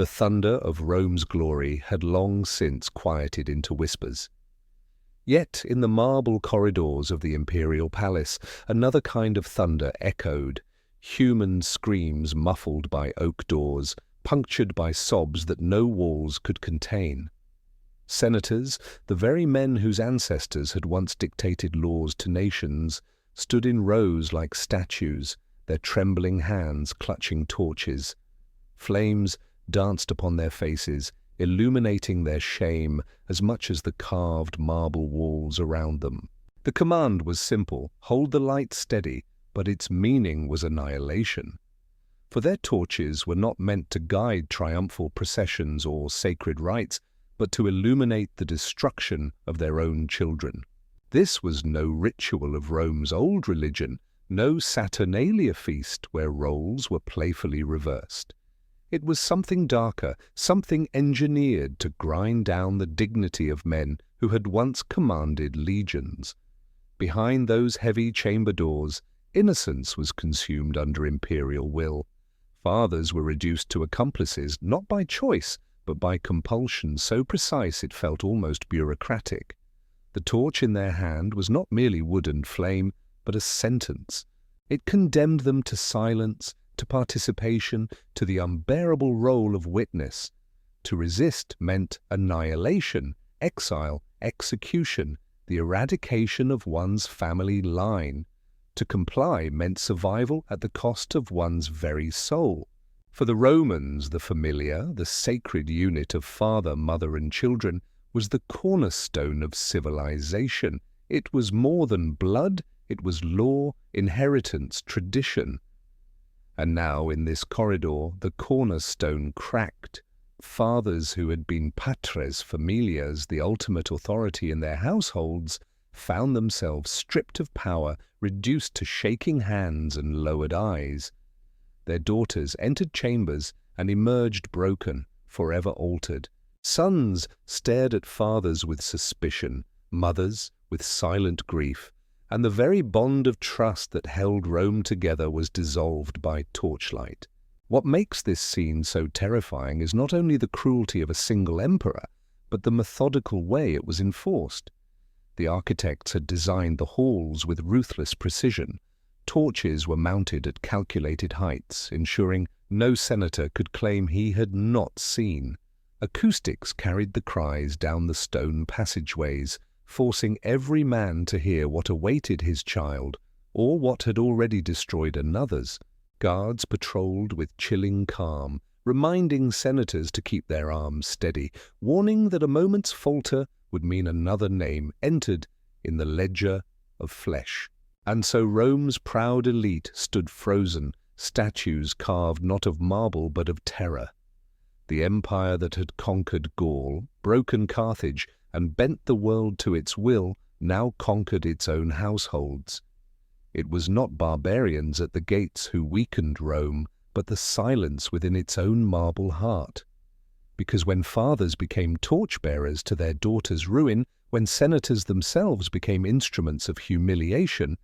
The thunder of Rome's glory had long since quieted into whispers. Yet in the marble corridors of the imperial palace, another kind of thunder echoed, human screams muffled by oak doors, punctured by sobs that no walls could contain. Senators, the very men whose ancestors had once dictated laws to nations, stood in rows like statues, their trembling hands clutching torches. Flames danced upon their faces, illuminating their shame as much as the carved marble walls around them. The command was simple: hold the light steady, but its meaning was annihilation. For their torches were not meant to guide triumphal processions or sacred rites, but to illuminate the destruction of their own children. This was no ritual of Rome's old religion, no Saturnalia feast where roles were playfully reversed. It was something darker, something engineered to grind down the dignity of men who had once commanded legions. Behind those heavy chamber doors, innocence was consumed under imperial will. Fathers were reduced to accomplices, not by choice, but by compulsion so precise it felt almost bureaucratic. The torch in their hand was not merely wood and flame, but a sentence. It condemned them to silence, to participation, to the unbearable role of witness. To resist meant annihilation, exile, execution, the eradication of one's family line. To comply meant survival at the cost of one's very soul. For the Romans, the familia, the sacred unit of father, mother, and children, was the cornerstone of civilization. It was more than blood, it was law, inheritance, tradition. And now, in this corridor, the cornerstone cracked. Fathers who had been patres familias, the ultimate authority in their households, found themselves stripped of power, reduced to shaking hands and lowered eyes. Their daughters entered chambers and emerged broken, forever altered. Sons stared at fathers with suspicion, mothers with silent grief, and the very bond of trust that held Rome together was dissolved by torchlight. What makes this scene so terrifying is not only the cruelty of a single emperor, but the methodical way it was enforced. The architects had designed the halls with ruthless precision. Torches were mounted at calculated heights, ensuring no senator could claim he had not seen. Acoustics carried the cries down the stone passageways, forcing every man to hear what awaited his child, or what had already destroyed another's. Guards patrolled with chilling calm, reminding senators to keep their arms steady, warning that a moment's falter would mean another name entered in the ledger of flesh. And so Rome's proud elite stood frozen, statues carved not of marble but of terror. The empire that had conquered Gaul, broken Carthage, and bent the world to its will, now conquered its own households. It was not barbarians at the gates who weakened Rome, but the silence within its own marble heart. Because when fathers became torchbearers to their daughters' ruin, when senators themselves became instruments of humiliation,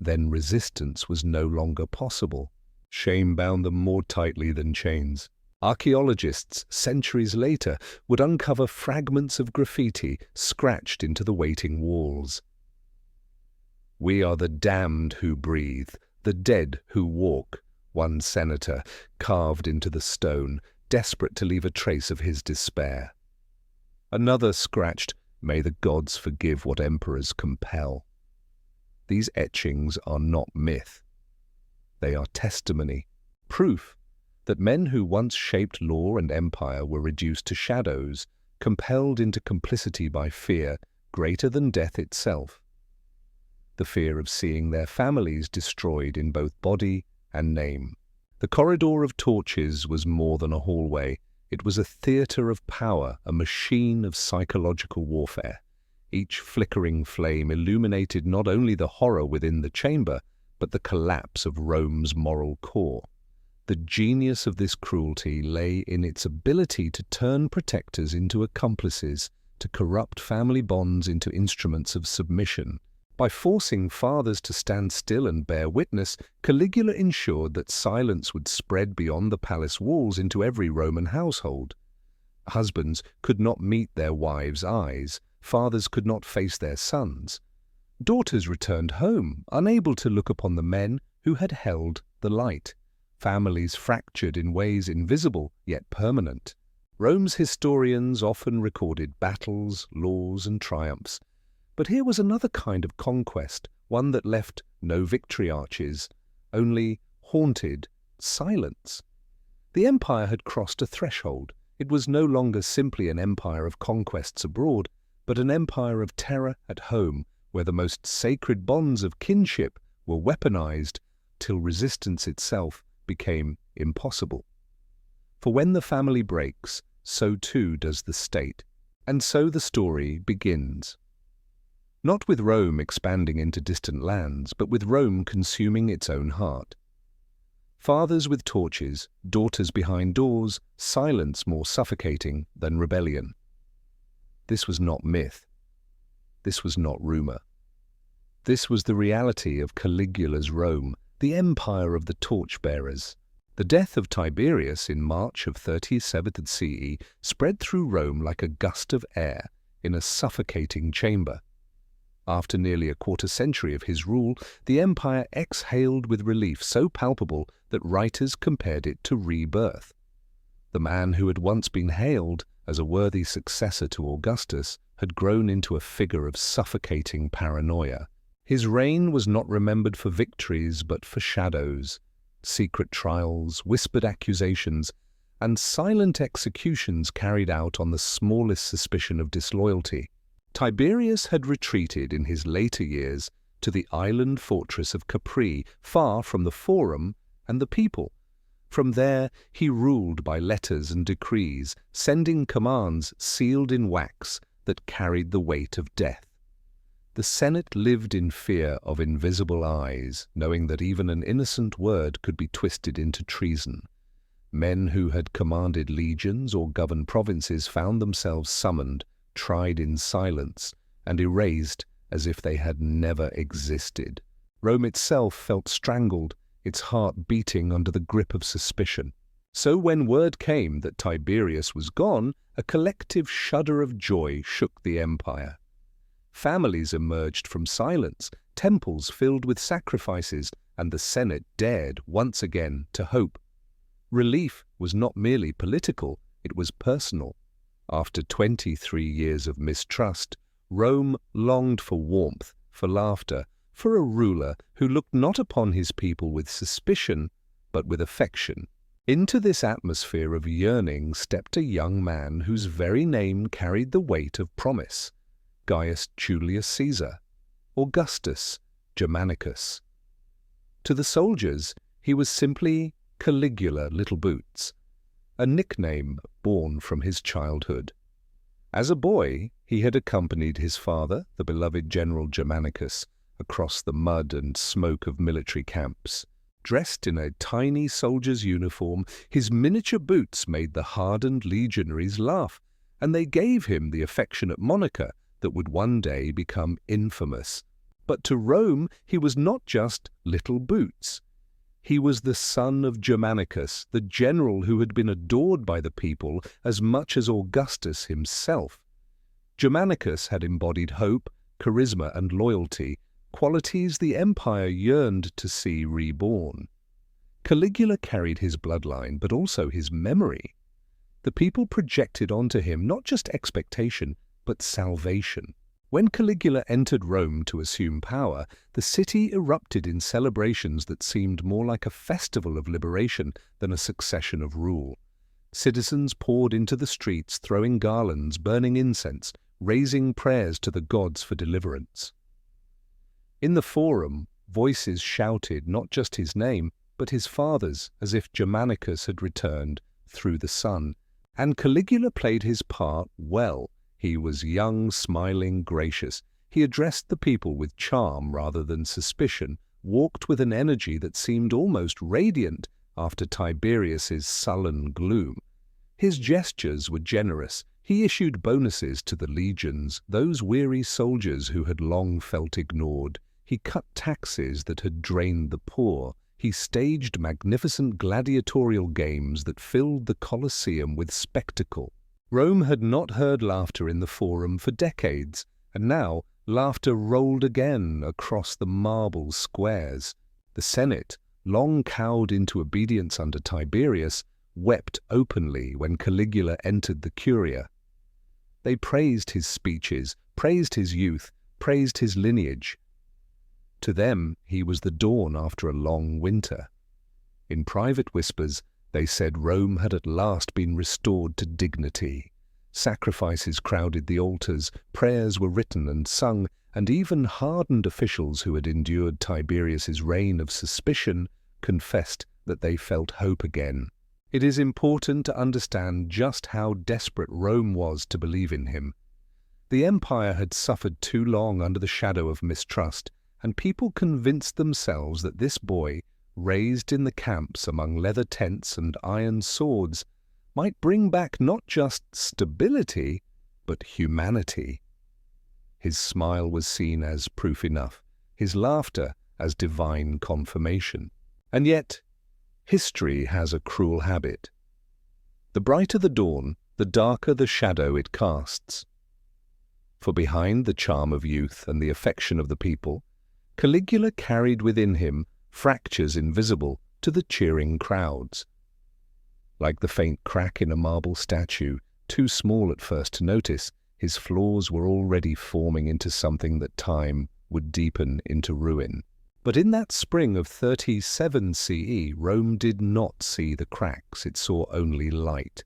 then resistance was no longer possible. Shame bound them more tightly than chains. Archaeologists, centuries later, would uncover fragments of graffiti scratched into the waiting walls. "We are the damned who breathe, the dead who walk," one senator carved into the stone, desperate to leave a trace of his despair. Another scratched, "May the gods forgive what emperors compel." These etchings are not myth. They are testimony, proof that men who once shaped law and empire were reduced to shadows, compelled into complicity by fear greater than death itself. The fear of seeing their families destroyed in both body and name. The corridor of torches was more than a hallway. It was a theatre of power, a machine of psychological warfare. Each flickering flame illuminated not only the horror within the chamber, but the collapse of Rome's moral core. The genius of this cruelty lay in its ability to turn protectors into accomplices, to corrupt family bonds into instruments of submission. By forcing fathers to stand still and bear witness, Caligula ensured that silence would spread beyond the palace walls into every Roman household. Husbands could not meet their wives' eyes, fathers could not face their sons. Daughters returned home, unable to look upon the men who had held the light. Families fractured in ways invisible yet permanent. Rome's historians often recorded battles, laws, and triumphs. But here was another kind of conquest, one that left no victory arches, only haunted silence. The empire had crossed a threshold. It was no longer simply an empire of conquests abroad, but an empire of terror at home, where the most sacred bonds of kinship were weaponized till resistance itself became impossible. For when the family breaks, so too does the state. And so the story begins. Not with Rome expanding into distant lands, but with Rome consuming its own heart. Fathers with torches, daughters behind doors, silence more suffocating than rebellion. This was not myth. This was not rumor. This was the reality of Caligula's Rome, the empire of the torchbearers. The death of Tiberius in March of 37 CE spread through Rome like a gust of air in a suffocating chamber. After nearly a quarter-century of his rule, the empire exhaled with relief so palpable that writers compared it to rebirth. The man who had once been hailed as a worthy successor to Augustus had grown into a figure of suffocating paranoia. His reign was not remembered for victories but for shadows, secret trials, whispered accusations, and silent executions carried out on the smallest suspicion of disloyalty. Tiberius had retreated in his later years to the island fortress of Capri, far from the Forum and the people. From there he ruled by letters and decrees, sending commands sealed in wax that carried the weight of death. The Senate lived in fear of invisible eyes, knowing that even an innocent word could be twisted into treason. Men who had commanded legions or governed provinces found themselves summoned, tried in silence, and erased as if they had never existed. Rome itself felt strangled, its heart beating under the grip of suspicion. So when word came that Tiberius was gone, a collective shudder of joy shook the empire. Families emerged from silence, temples filled with sacrifices, and the Senate dared once again to hope. Relief was not merely political, it was personal. After 23 years of mistrust, Rome longed for warmth, for laughter, for a ruler who looked not upon his people with suspicion, but with affection. Into this atmosphere of yearning stepped a young man whose very name carried the weight of promise: Gaius Julius Caesar, Augustus Germanicus. To the soldiers, he was simply Caligula Little Boots, a nickname born from his childhood. As a boy, he had accompanied his father, the beloved General Germanicus, across the mud and smoke of military camps. Dressed in a tiny soldier's uniform, his miniature boots made the hardened legionaries laugh, and they gave him the affectionate moniker that would one day become infamous. But to Rome, he was not just Little Boots. He was the son of Germanicus, the general who had been adored by the people as much as Augustus himself. Germanicus had embodied hope, charisma, and loyalty, qualities the empire yearned to see reborn. Caligula carried his bloodline, but also his memory. The people projected onto him not just expectation, but salvation. When Caligula entered Rome to assume power, the city erupted in celebrations that seemed more like a festival of liberation than a succession of rule. Citizens poured into the streets, throwing garlands, burning incense, raising prayers to the gods for deliverance. In the Forum, voices shouted not just his name, but his father's, as if Germanicus had returned through the sun. And Caligula played his part well. He was young, smiling, gracious. He addressed the people with charm rather than suspicion, walked with an energy that seemed almost radiant after Tiberius's sullen gloom. His gestures were generous, He issued bonuses to the legions, those weary soldiers who had long felt ignored. He cut taxes that had drained the poor. He staged magnificent gladiatorial games that filled the Colosseum with spectacle. Rome had not heard laughter in the Forum for decades, and now laughter rolled again across the marble squares. The Senate, long cowed into obedience under Tiberius, wept openly when Caligula entered the Curia. They praised his speeches, praised his youth, praised his lineage. To them, he was the dawn after a long winter. In private whispers, they said Rome had at last been restored to dignity. Sacrifices crowded the altars, prayers were written and sung, and even hardened officials who had endured Tiberius's reign of suspicion confessed that they felt hope again. It is important to understand just how desperate Rome was to believe in him. The empire had suffered too long under the shadow of mistrust, and people convinced themselves that this boy, raised in the camps among leather tents and iron swords, might bring back not just stability, but humanity. His smile was seen as proof enough, his laughter as divine confirmation. And yet, history has a cruel habit. The brighter the dawn, the darker the shadow it casts. For behind the charm of youth and the affection of the people, Caligula carried within him fractures invisible to the cheering crowds. Like the faint crack in a marble statue, too small at first to notice, his flaws were already forming into something that time would deepen into ruin. But in that spring of 37 CE, Rome did not see the cracks, it saw only light.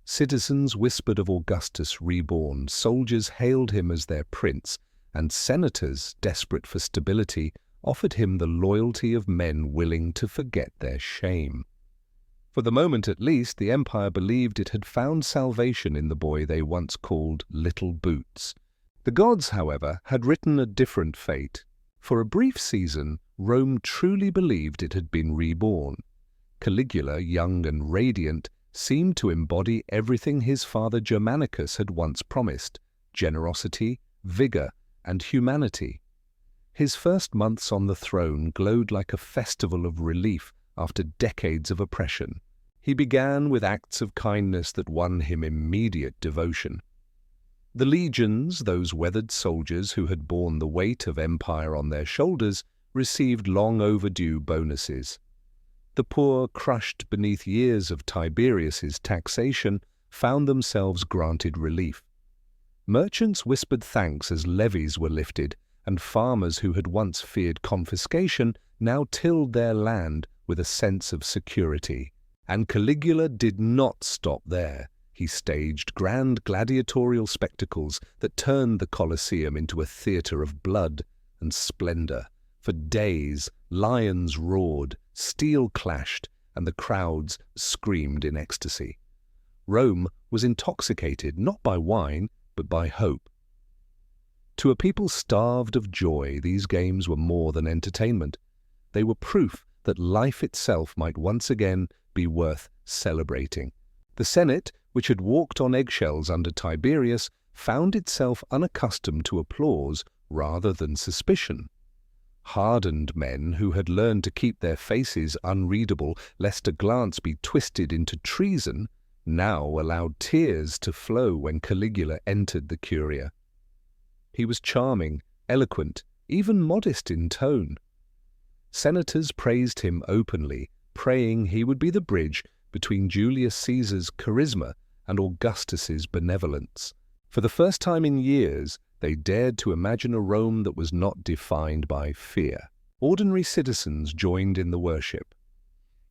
Citizens whispered of Augustus reborn, soldiers hailed him as their prince, and senators, desperate for stability, offered him the loyalty of men willing to forget their shame. For the moment at least, the empire believed it had found salvation in the boy they once called Little Boots. The gods, however, had written a different fate. For a brief season, Rome truly believed it had been reborn. Caligula, young and radiant, seemed to embody everything his father Germanicus had once promised: generosity, vigor, and humanity. His first months on the throne glowed like a festival of relief after decades of oppression. He began with acts of kindness that won him immediate devotion. The legions, those weathered soldiers who had borne the weight of empire on their shoulders, received long overdue bonuses. The poor, crushed beneath years of Tiberius's taxation, found themselves granted relief. Merchants whispered thanks as levies were lifted, and farmers who had once feared confiscation now tilled their land with a sense of security. And Caligula did not stop there. He staged grand gladiatorial spectacles that turned the Colosseum into a theatre of blood and splendor. For days, lions roared, steel clashed, and the crowds screamed in ecstasy. Rome was intoxicated not by wine, but by hope. To a people starved of joy, these games were more than entertainment. They were proof that life itself might once again be worth celebrating. The Senate, which had walked on eggshells under Tiberius, found itself unaccustomed to applause rather than suspicion. Hardened men who had learned to keep their faces unreadable lest a glance be twisted into treason now allowed tears to flow when Caligula entered the Curia. He was charming, eloquent, even modest in tone. Senators praised him openly, praying he would be the bridge between Julius Caesar's charisma and Augustus's benevolence. For the first time in years, they dared to imagine a Rome that was not defined by fear. Ordinary citizens joined in the worship.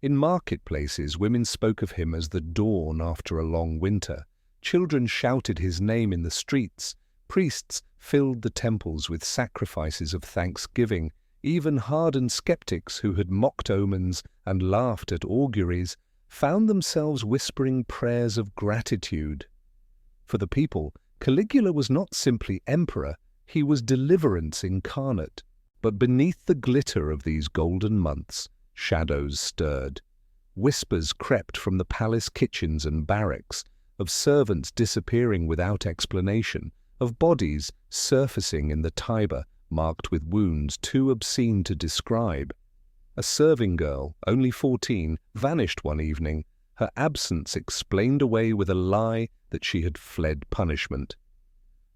In marketplaces, women spoke of him as the dawn after a long winter. Children shouted his name in the streets. Priests filled the temples with sacrifices of thanksgiving. Even hardened skeptics who had mocked omens and laughed at auguries found themselves whispering prayers of gratitude. For the people, Caligula was not simply emperor, he was deliverance incarnate. But beneath the glitter of these golden months, shadows stirred. Whispers crept from the palace kitchens and barracks. of servants disappearing without explanation, of bodies surfacing in the Tiber marked with wounds too obscene to describe. A serving girl, only 14, vanished one evening, her absence explained away with a lie that she had fled punishment.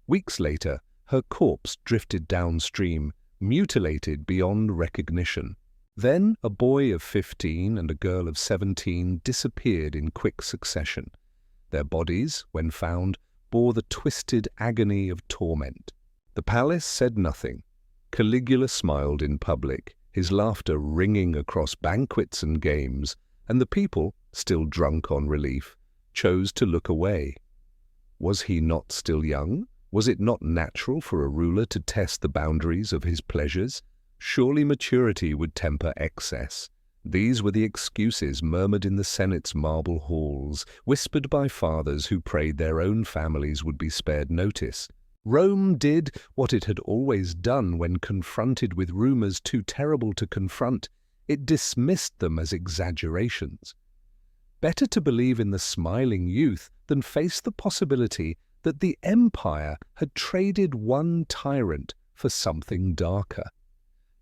Weeks later, her corpse drifted downstream, mutilated beyond recognition. Then a boy of 15 and a girl of 17 disappeared in quick succession. Their bodies, when found, bore the twisted agony of torment. The palace said nothing. Caligula smiled in public, his laughter ringing across banquets and games, and the people, still drunk on relief, chose to look away. Was he not still young? Was it not natural for a ruler to test the boundaries of his pleasures? Surely maturity would temper excess. These were the excuses murmured in the Senate's marble halls, whispered by fathers who prayed their own families would be spared notice. Rome did what it had always done when confronted with rumors too terrible to confront. It dismissed them as exaggerations. Better to believe in the smiling youth than face the possibility that the empire had traded one tyrant for something darker.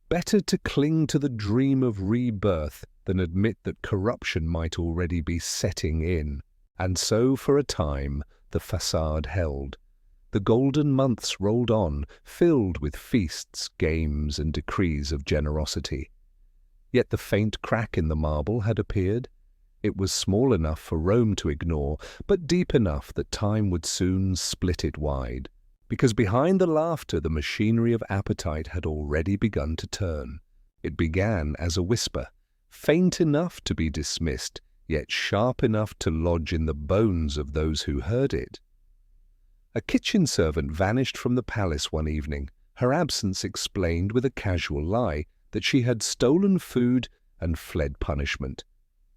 Better to cling to the dream of rebirth than admit that corruption might already be setting in. And so, for a time, the facade held. The golden months rolled on, filled with feasts, games, and decrees of generosity. Yet the faint crack in the marble had appeared. It was small enough for Rome to ignore, but deep enough that time would soon split it wide. Because behind the laughter, the machinery of appetite had already begun to turn. It began as a whisper, faint enough to be dismissed, yet sharp enough to lodge in the bones of those who heard it. A kitchen servant vanished from the palace one evening, her absence explained with a casual lie that she had stolen food and fled punishment.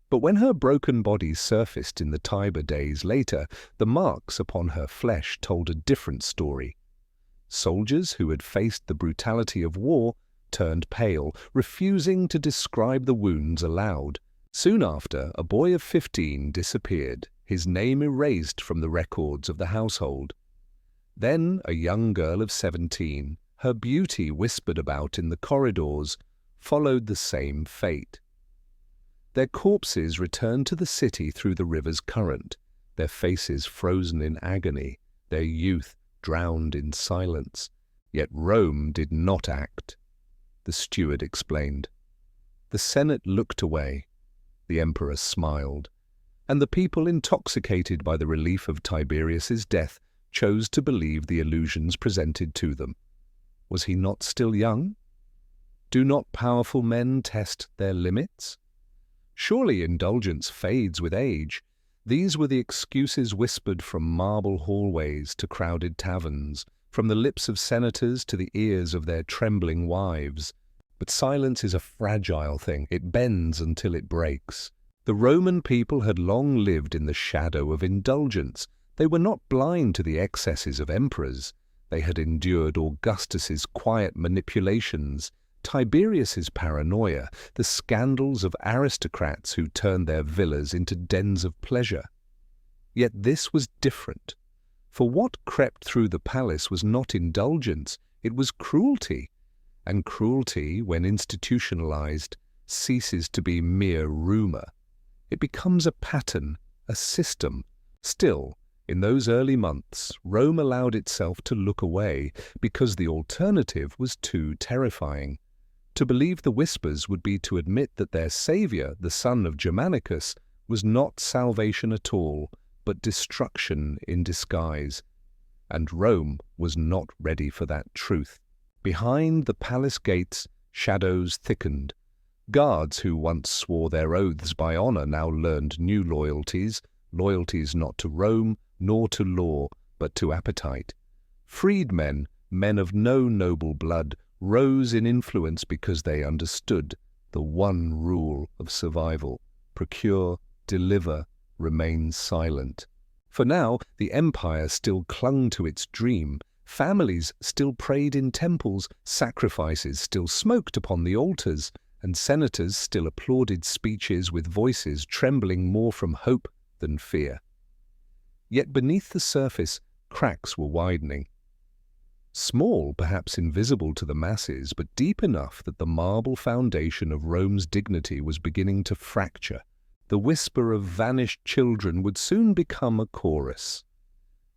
But when her broken body surfaced in the Tiber days later, the marks upon her flesh told a different story. Soldiers who had faced the brutality of war turned pale, refusing to describe the wounds aloud. Soon after, a boy of 15 disappeared, his name erased from the records of the household. Then a young girl of 17, her beauty whispered about in the corridors, followed the same fate. Their corpses returned to the city through the river's current, their faces frozen in agony, their youth drowned in silence. Yet Rome did not act. The steward explained. The Senate looked away. The emperor smiled. And the people, intoxicated by the relief of Tiberius's death, chose to believe the illusions presented to them. Was he not still young? Do not powerful men test their limits? Surely indulgence fades with age. These were the excuses whispered from marble hallways to crowded taverns, from the lips of senators to the ears of their trembling wives. But silence is a fragile thing. It bends until it breaks. The Roman people had long lived in the shadow of indulgence. They were not blind to the excesses of emperors. They had endured Augustus's quiet manipulations, Tiberius's paranoia, the scandals of aristocrats who turned their villas into dens of pleasure. Yet this was different. For what crept through the palace was not indulgence, it was cruelty. And cruelty, when institutionalized, ceases to be mere rumor. It becomes a pattern, a system. Still, in those early months, Rome allowed itself to look away because the alternative was too terrifying. To believe the whispers would be to admit that their savior, the son of Germanicus, was not salvation at all, but destruction in disguise. And Rome was not ready for that truth. Behind the palace gates, shadows thickened. Guards who once swore their oaths by honor now learned new loyalties, loyalties not to Rome, nor to law, but to appetite. Freedmen, men of no noble blood, rose in influence because they understood the one rule of survival: procure, deliver, remain silent. For now, the empire still clung to its dream. Families still prayed in temples, sacrifices still smoked upon the altars, and senators still applauded speeches with voices trembling more from hope than fear. Yet beneath the surface, cracks were widening. Small, perhaps invisible to the masses, but deep enough that the marble foundation of Rome's dignity was beginning to fracture. The whisper of vanished children would soon become a chorus.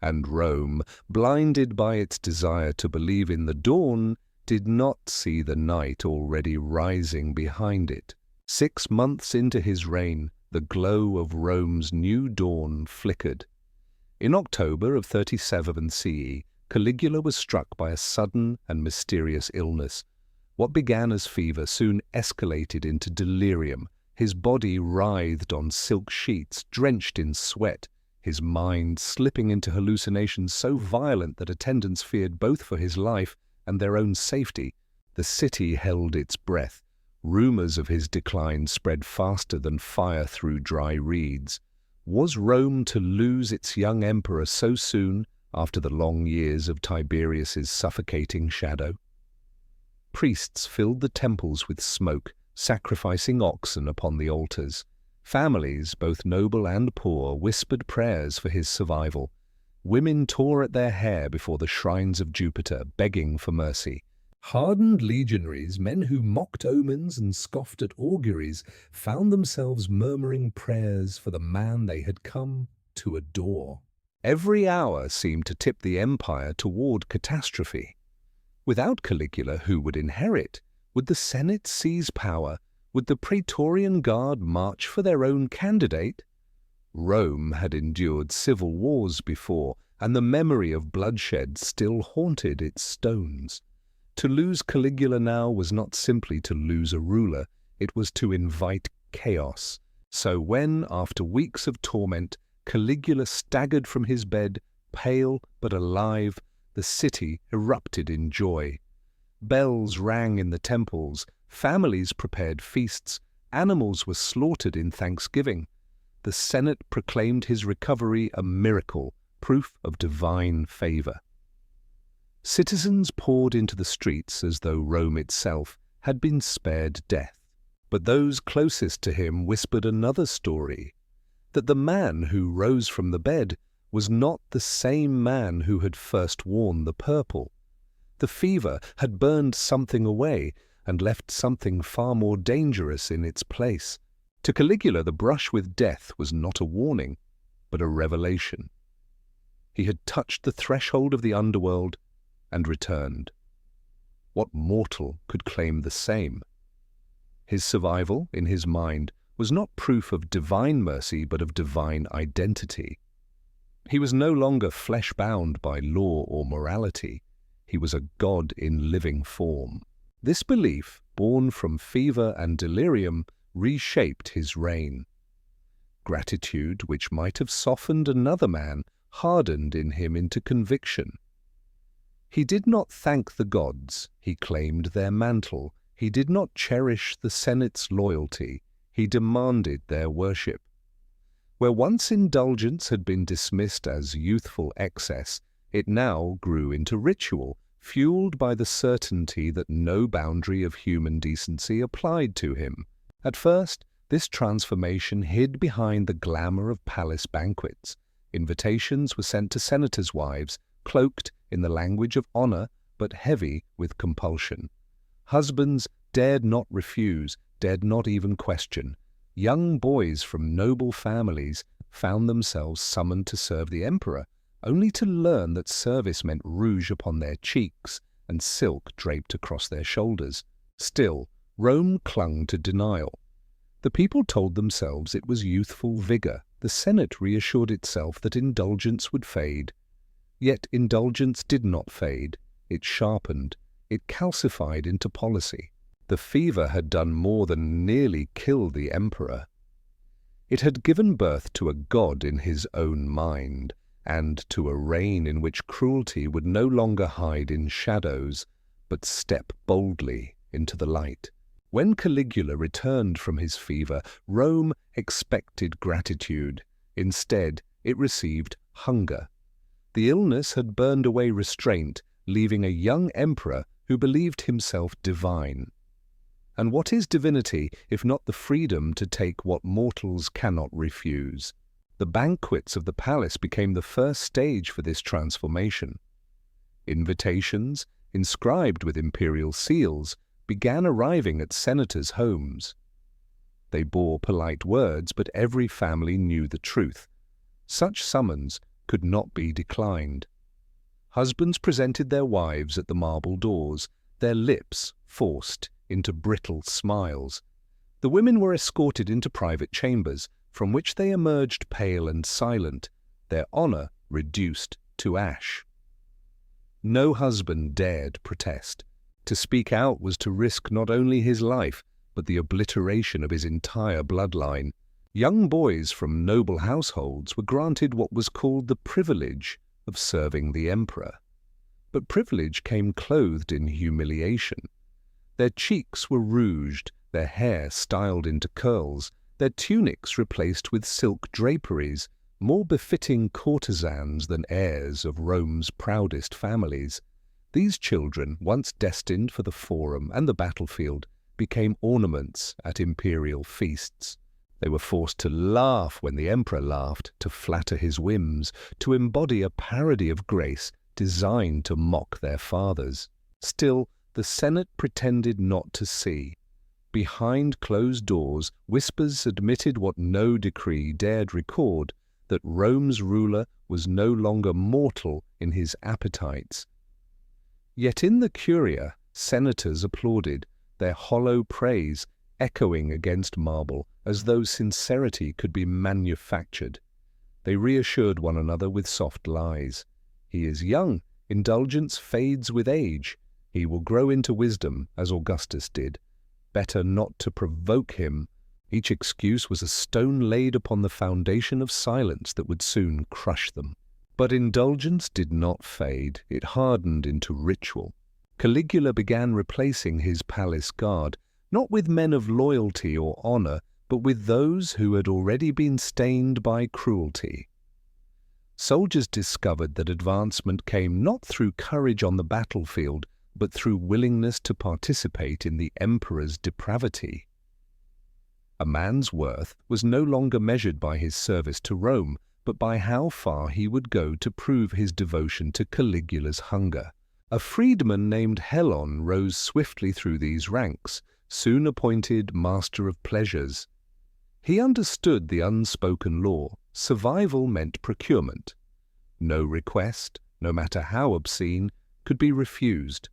And Rome, blinded by its desire to believe in the dawn, did not see the night already rising behind it. 6 months into his reign, the glow of Rome's new dawn flickered. In October of 37 CE, Caligula was struck by a sudden and mysterious illness. What began as fever soon escalated into delirium. His body writhed on silk sheets, drenched in sweat, his mind slipping into hallucinations so violent that attendants feared both for his life and their own safety. The city held its breath. Rumors of his decline spread faster than fire through dry reeds. Was Rome to lose its young emperor so soon, after the long years of Tiberius's suffocating shadow? Priests filled the temples with smoke, sacrificing oxen upon the altars. Families, both noble and poor, whispered prayers for his survival. Women tore at their hair before the shrines of Jupiter, begging for mercy. Hardened legionaries, men who mocked omens and scoffed at auguries, found themselves murmuring prayers for the man they had come to adore. Every hour seemed to tip the empire toward catastrophe. Without Caligula, who would inherit? Would the Senate seize power? Would the Praetorian Guard march for their own candidate? Rome had endured civil wars before, and the memory of bloodshed still haunted its stones. To lose Caligula now was not simply to lose a ruler, it was to invite chaos. So when, after weeks of torment, Caligula staggered from his bed, pale but alive, the city erupted in joy. Bells rang in the temples, families prepared feasts, animals were slaughtered in thanksgiving. The Senate proclaimed his recovery a miracle, proof of divine favor. Citizens poured into the streets as though Rome itself had been spared death. But those closest to him whispered another story, that the man who rose from the bed was not the same man who had first worn the purple. The fever had burned something away and left something far more dangerous in its place. To Caligula, the brush with death was not a warning, but a revelation. He had touched the threshold of the underworld and returned. What mortal could claim the same? His survival, in his mind, was not proof of divine mercy, but of divine identity. He was no longer flesh-bound by law or morality. He was a god in living form. This belief, born from fever and delirium, reshaped his reign. Gratitude, which might have softened another man, hardened in him into conviction. He did not thank the gods, he claimed their mantle. He did not cherish the Senate's loyalty, he demanded their worship. Where once indulgence had been dismissed as youthful excess, it now grew into ritual, fueled by the certainty that no boundary of human decency applied to him. At first, this transformation hid behind the glamour of palace banquets. Invitations were sent to senators' wives, cloaked in the language of honor, but heavy with compulsion. Husbands dared not refuse, dared not even question. Young boys from noble families found themselves summoned to serve the emperor, only to learn that service meant rouge upon their cheeks and silk draped across their shoulders. Still, Rome clung to denial. The people told themselves it was youthful vigor. The Senate reassured itself that indulgence would fade. Yet indulgence did not fade. It sharpened. It calcified into policy. The fever had done more than nearly kill the emperor. It had given birth to a god in his own mind, and to a reign in which cruelty would no longer hide in shadows, but step boldly into the light. When Caligula returned from his fever, Rome expected gratitude. Instead, it received hunger. The illness had burned away restraint, leaving a young emperor who believed himself divine. And what is divinity if not the freedom to take what mortals cannot refuse? The banquets of the palace became the first stage for this transformation. Invitations, inscribed with imperial seals, began arriving at senators' homes. They bore polite words, but every family knew the truth. Such summons could not be declined. Husbands presented their wives at the marble doors, their lips forced into brittle smiles. The women were escorted into private chambers, from which they emerged pale and silent, their honor reduced to ash. No husband dared protest. To speak out was to risk not only his life, but the obliteration of his entire bloodline. Young boys from noble households were granted what was called the privilege of serving the emperor. But privilege came clothed in humiliation. Their cheeks were rouged, their hair styled into curls, their tunics replaced with silk draperies, more befitting courtesans than heirs of Rome's proudest families. These children, once destined for the forum and the battlefield, became ornaments at imperial feasts. They were forced to laugh when the emperor laughed, to flatter his whims, to embody a parody of grace designed to mock their fathers. Still, the Senate pretended not to see. Behind closed doors, whispers admitted what no decree dared record, that Rome's ruler was no longer mortal in his appetites. Yet in the Curia, senators applauded, their hollow praise echoing against marble, as though sincerity could be manufactured. They reassured one another with soft lies. He is young, indulgence fades with age. He will grow into wisdom, as Augustus did. Better not to provoke him. Each excuse was a stone laid upon the foundation of silence that would soon crush them. But indulgence did not fade. It hardened into ritual. Caligula began replacing his palace guard, not with men of loyalty or honor, but with those who had already been stained by cruelty. Soldiers discovered that advancement came not through courage on the battlefield, but through willingness to participate in the emperor's depravity. A man's worth was no longer measured by his service to Rome, but by how far he would go to prove his devotion to Caligula's hunger. A freedman named Helon rose swiftly through these ranks, soon appointed master of pleasures. He understood the unspoken law. Survival meant procurement. No request, no matter how obscene, could be refused.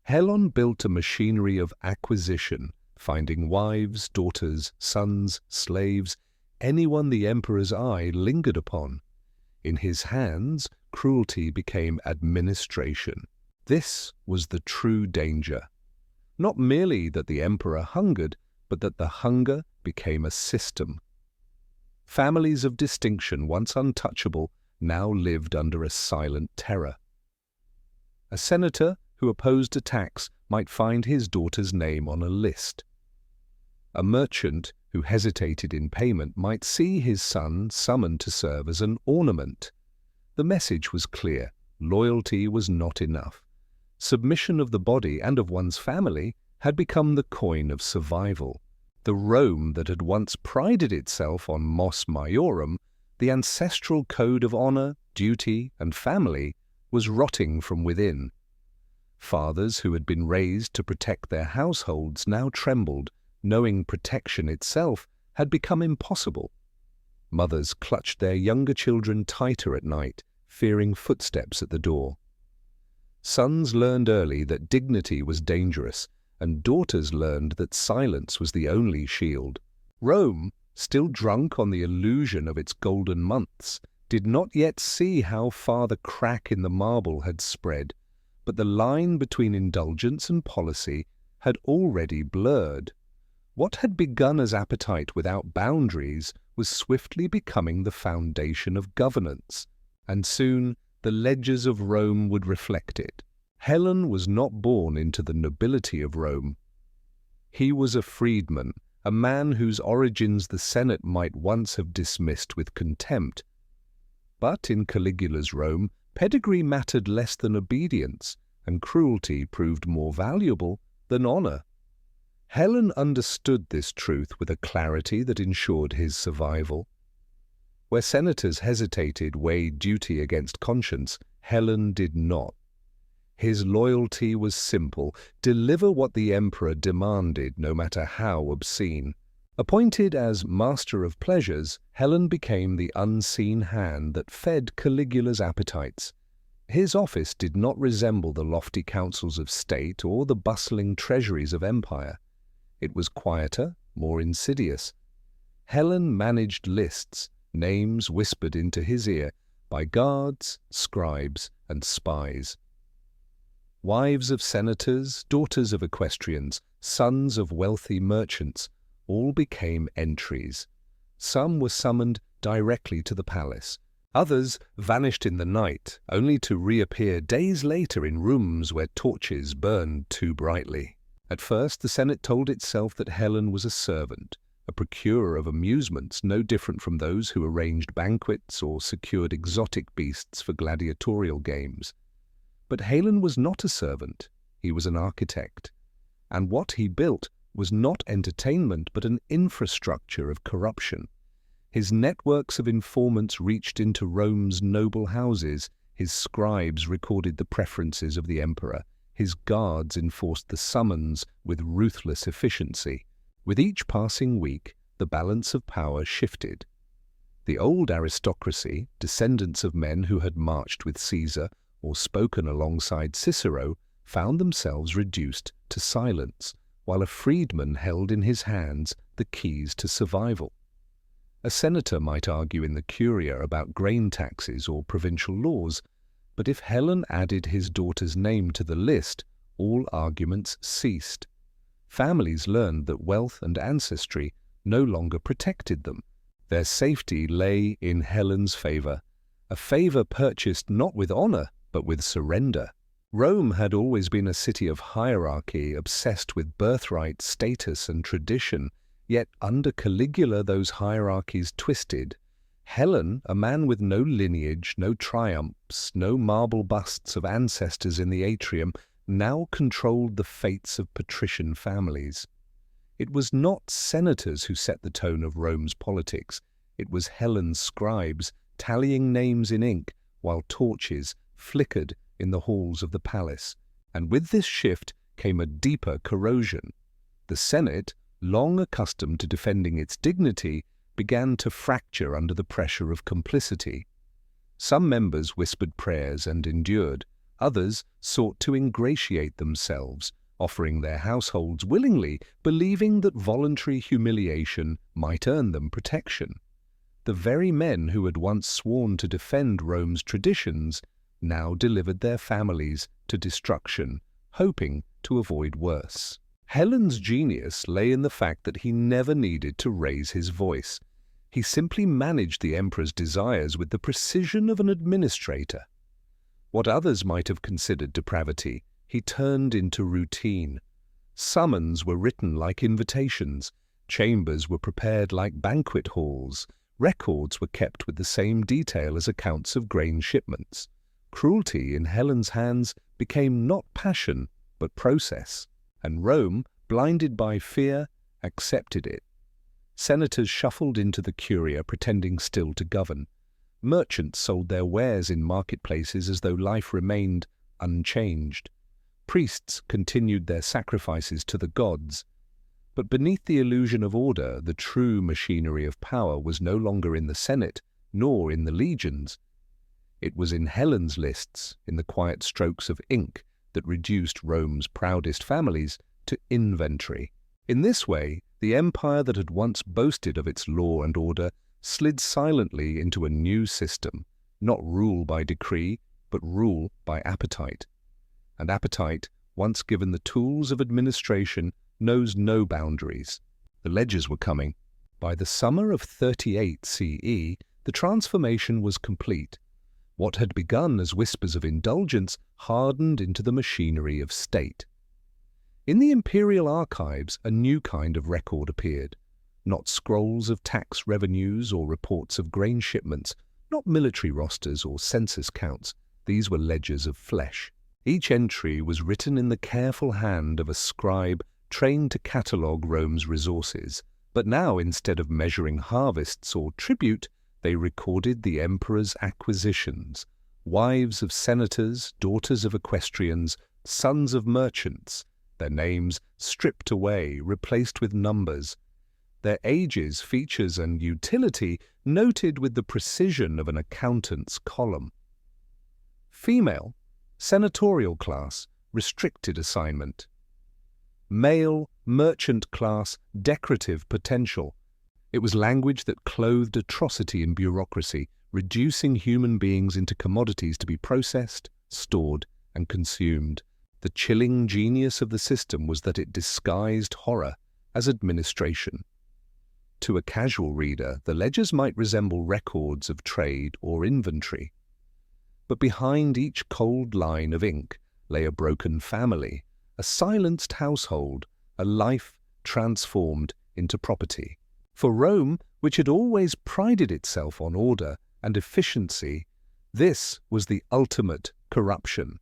Helon built a machinery of acquisition, finding wives, daughters, sons, slaves, anyone the emperor's eye lingered upon. In his hands, cruelty became administration. This was the true danger. Not merely that the emperor hungered, but that the hunger became a system. Families of distinction, once untouchable, now lived under a silent terror. A senator who opposed a tax might find his daughter's name on a list. A merchant who hesitated in payment might see his son summoned to serve as an ornament. The message was clear. Loyalty was not enough. Submission of the body and of one's family had become the coin of survival. The Rome that had once prided itself on mos maiorum, the ancestral code of honor, duty, and family, was rotting from within. Fathers who had been raised to protect their households now trembled, knowing protection itself had become impossible. Mothers clutched their younger children tighter at night, fearing footsteps at the door. Sons learned early that dignity was dangerous, and daughters learned that silence was the only shield. Rome, still drunk on the illusion of its golden months, did not yet see how far the crack in the marble had spread, but the line between indulgence and policy had already blurred. What had begun as appetite without boundaries was swiftly becoming the foundation of governance, and soon the ledgers of Rome would reflect it. Helon was not born into the nobility of Rome. He was a freedman, a man whose origins the Senate might once have dismissed with contempt. But in Caligula's Rome, pedigree mattered less than obedience, and cruelty proved more valuable than honor. Helon understood this truth with a clarity that ensured his survival. Where senators hesitated, weighed duty against conscience, Hellen did not. His loyalty was simple: deliver what the emperor demanded, no matter how obscene. Appointed as master of pleasures, Hellen became the unseen hand that fed Caligula's appetites. His office did not resemble the lofty councils of state or the bustling treasuries of empire. It was quieter, more insidious. Hellen managed lists, names whispered into his ear by guards, scribes, and spies. Wives of senators, daughters of equestrians, sons of wealthy merchants, all became entries. Some were summoned directly to the palace. Others vanished in the night, only to reappear days later in rooms where torches burned too brightly. At first, the Senate told itself that Hellen was a servant, a procurer of amusements no different from those who arranged banquets or secured exotic beasts for gladiatorial games. But Hellen was not a servant, he was an architect. And what he built was not entertainment but an infrastructure of corruption. His networks of informants reached into Rome's noble houses, his scribes recorded the preferences of the emperor, his guards enforced the summons with ruthless efficiency. With each passing week, the balance of power shifted. The old aristocracy, descendants of men who had marched with Caesar or spoken alongside Cicero, found themselves reduced to silence, while a freedman held in his hands the keys to survival. A senator might argue in the Curia about grain taxes or provincial laws, but if Hellen added his daughter's name to the list, all arguments ceased. Families learned that wealth and ancestry no longer protected them. Their safety lay in Hellen's favor, a favor purchased not with honor, but with surrender. Rome had always been a city of hierarchy, obsessed with birthright, status, and tradition, yet under Caligula those hierarchies twisted. Hellen, a man with no lineage, no triumphs, no marble busts of ancestors in the atrium, now controlled the fates of patrician families. It was not senators who set the tone of Rome's politics. It was Hellen's scribes tallying names in ink while torches flickered in the halls of the palace. And with this shift came a deeper corrosion. The Senate, long accustomed to defending its dignity, began to fracture under the pressure of complicity. Some members whispered prayers and endured. Others sought to ingratiate themselves, offering their households willingly, believing that voluntary humiliation might earn them protection. The very men who had once sworn to defend Rome's traditions now delivered their families to destruction, hoping to avoid worse. Hellen's genius lay in the fact that he never needed to raise his voice. He simply managed the emperor's desires with the precision of an administrator. What others might have considered depravity, he turned into routine. Summons were written like invitations, chambers were prepared like banquet halls, records were kept with the same detail as accounts of grain shipments. Cruelty in Hellen's hands became not passion, but process, and Rome, blinded by fear, accepted it. Senators shuffled into the Curia pretending still to govern. Merchants sold their wares in marketplaces as though life remained unchanged. Priests continued their sacrifices to the gods. But beneath the illusion of order, the true machinery of power was no longer in the Senate, nor in the legions. It was in Hellen's lists, in the quiet strokes of ink that reduced Rome's proudest families to inventory. In this way, the empire that had once boasted of its law and order slid silently into a new system, not rule by decree, but rule by appetite. And appetite, once given the tools of administration, knows no boundaries. The ledgers were coming. By the summer of 38 CE, the transformation was complete. What had begun as whispers of indulgence hardened into the machinery of state. In the imperial archives, a new kind of record appeared. Not scrolls of tax revenues or reports of grain shipments, not military rosters or census counts. These were ledgers of flesh. Each entry was written in the careful hand of a scribe trained to catalogue Rome's resources. But now, instead of measuring harvests or tribute, They recorded the emperor's acquisitions, wives of senators, daughters of equestrians, sons of merchants, their names stripped away, replaced with numbers, their ages, features, and utility noted with the precision of an accountant's column. Female, senatorial class, restricted assignment. Male, merchant class, decorative potential. It was language that clothed atrocity in bureaucracy, reducing human beings into commodities to be processed, stored, and consumed. The chilling genius of the system was that it disguised horror as administration. To a casual reader, the ledgers might resemble records of trade or inventory. But behind each cold line of ink lay a broken family, a silenced household, a life transformed into property. For Rome, which had always prided itself on order and efficiency, this was the ultimate corruption.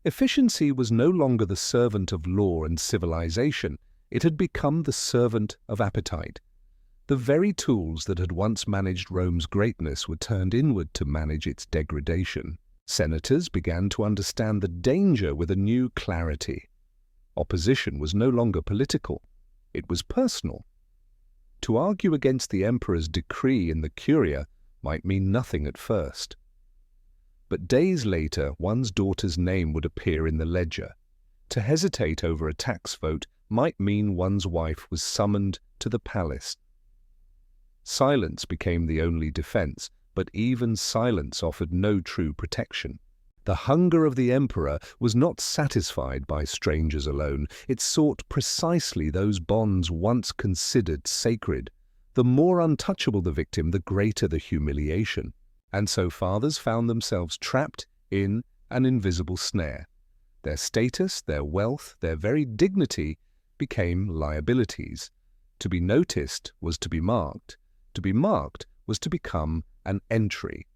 Efficiency was no longer the servant of law and civilization. It had become the servant of appetite. The very tools that had once managed Rome's greatness were turned inward to manage its degradation. Senators began to understand the danger with a new clarity. Opposition was no longer political. It was personal. To argue against the emperor's decree in the Curia might mean nothing at first. But days later, one's daughter's name would appear in the ledger. To hesitate over a tax vote might mean one's wife was summoned to the palace. Silence became the only defense, but even silence offered no true protection. The hunger of the emperor was not satisfied by strangers alone. It sought precisely those bonds once considered sacred. The more untouchable the victim, the greater the humiliation. And so fathers found themselves trapped in an invisible snare. Their status, their wealth, their very dignity became liabilities. To be noticed was to be marked. To be marked was to become an entry.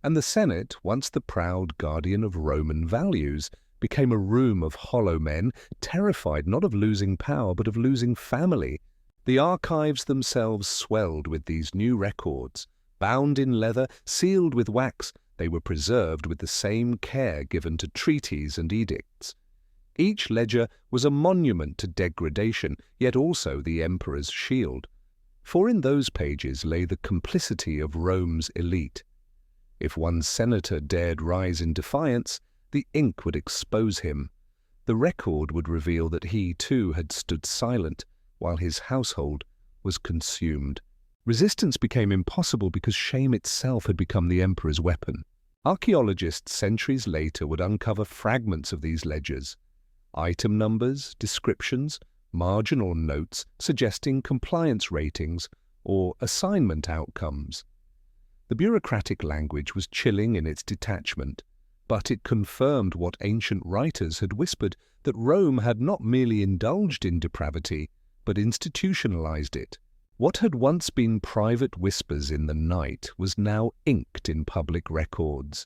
And the Senate, once the proud guardian of Roman values, became a room of hollow men, terrified not of losing power but of losing family. The archives themselves swelled with these new records. Bound in leather, sealed with wax, they were preserved with the same care given to treaties and edicts. Each ledger was a monument to degradation, yet also the emperor's shield. For in those pages lay the complicity of Rome's elite. If one senator dared rise in defiance, the ink would expose him. The record would reveal that he, too, had stood silent, while his household was consumed. Resistance became impossible because shame itself had become the emperor's weapon. Archaeologists centuries later would uncover fragments of these ledgers, item numbers, descriptions, marginal notes suggesting compliance ratings or assignment outcomes. The bureaucratic language was chilling in its detachment, but it confirmed what ancient writers had whispered, that Rome had not merely indulged in depravity, but institutionalized it. What had once been private whispers in the night was now inked in public records.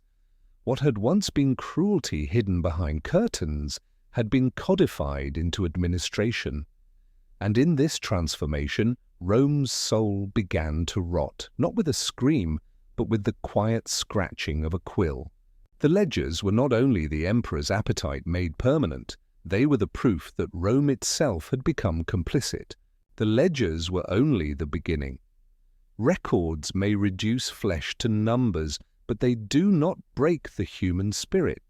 What had once been cruelty hidden behind curtains had been codified into administration. And in this transformation, Rome's soul began to rot, not with a scream, but with the quiet scratching of a quill. The ledgers were not only the emperor's appetite made permanent, they were the proof that Rome itself had become complicit. The ledgers were only the beginning. Records may reduce flesh to numbers, but they do not break the human spirit.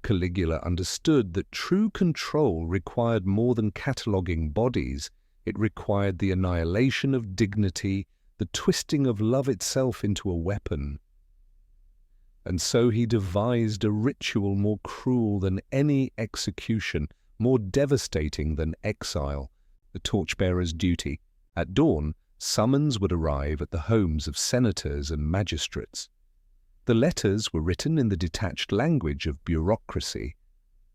Caligula understood that true control required more than cataloguing bodies. It required the annihilation of dignity, the twisting of love itself into a weapon. And so he devised a ritual more cruel than any execution, more devastating than exile, the torchbearer's duty. At dawn, summons would arrive at the homes of senators and magistrates. The letters were written in the detached language of bureaucracy,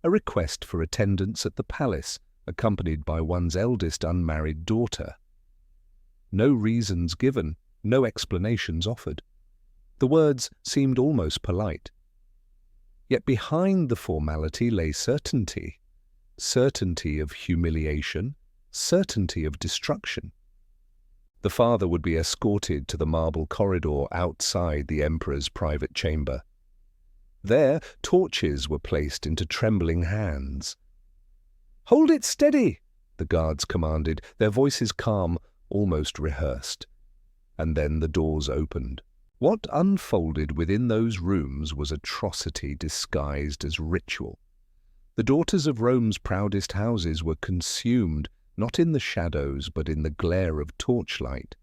a request for attendance at the palace, accompanied by one's eldest unmarried daughter. No reasons given, no explanations offered. The words seemed almost polite. Yet behind the formality lay certainty, certainty of humiliation, certainty of destruction. The father would be escorted to the marble corridor outside the emperor's private chamber. There, torches were placed into trembling hands. "Hold it steady!" the guards commanded, their voices calm, almost rehearsed. And then the doors opened. What unfolded within those rooms was atrocity disguised as ritual. The daughters of Rome's proudest houses were consumed, not in the shadows, but in the glare of torchlight.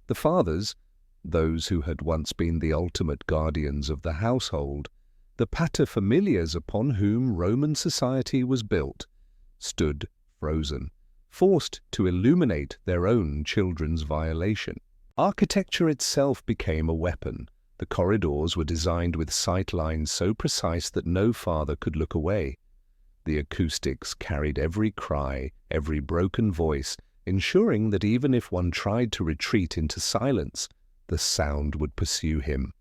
The fathers, those who had once been the ultimate guardians of the household, the paterfamilias upon whom Roman society was built, stood frozen, forced to illuminate their own children's violation. Architecture itself became a weapon. The corridors were designed with sight lines so precise that no father could look away. The acoustics carried every cry, every broken voice, ensuring that even if one tried to retreat into silence, the sound would pursue him.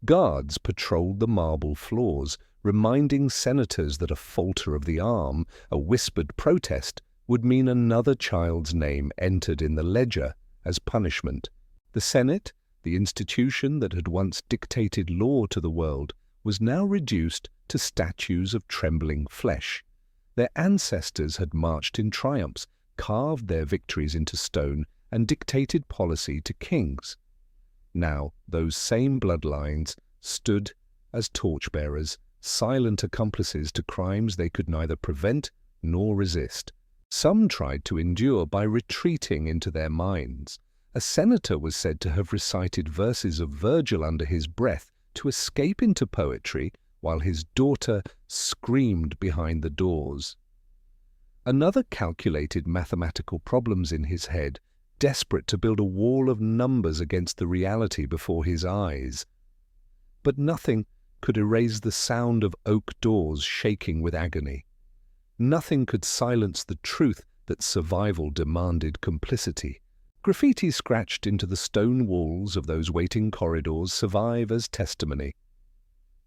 Guards patrolled the marble floors, reminding senators that a falter of the arm, a whispered protest, would mean another child's name entered in the ledger as punishment. The Senate, the institution that had once dictated law to the world, was now reduced to statues of trembling flesh. Their ancestors had marched in triumphs, carved their victories into stone, and dictated policy to kings. Now those same bloodlines stood as torchbearers, silent accomplices to crimes they could neither prevent nor resist. Some tried to endure by retreating into their minds. A senator was said to have recited verses of Virgil under his breath to escape into poetry while his daughter screamed behind the doors. Another calculated mathematical problems in his head, desperate to build a wall of numbers against the reality before his eyes. But nothing could erase the sound of oak doors shaking with agony. Nothing could silence the truth that survival demanded complicity. Graffiti scratched into the stone walls of those waiting corridors survive as testimony.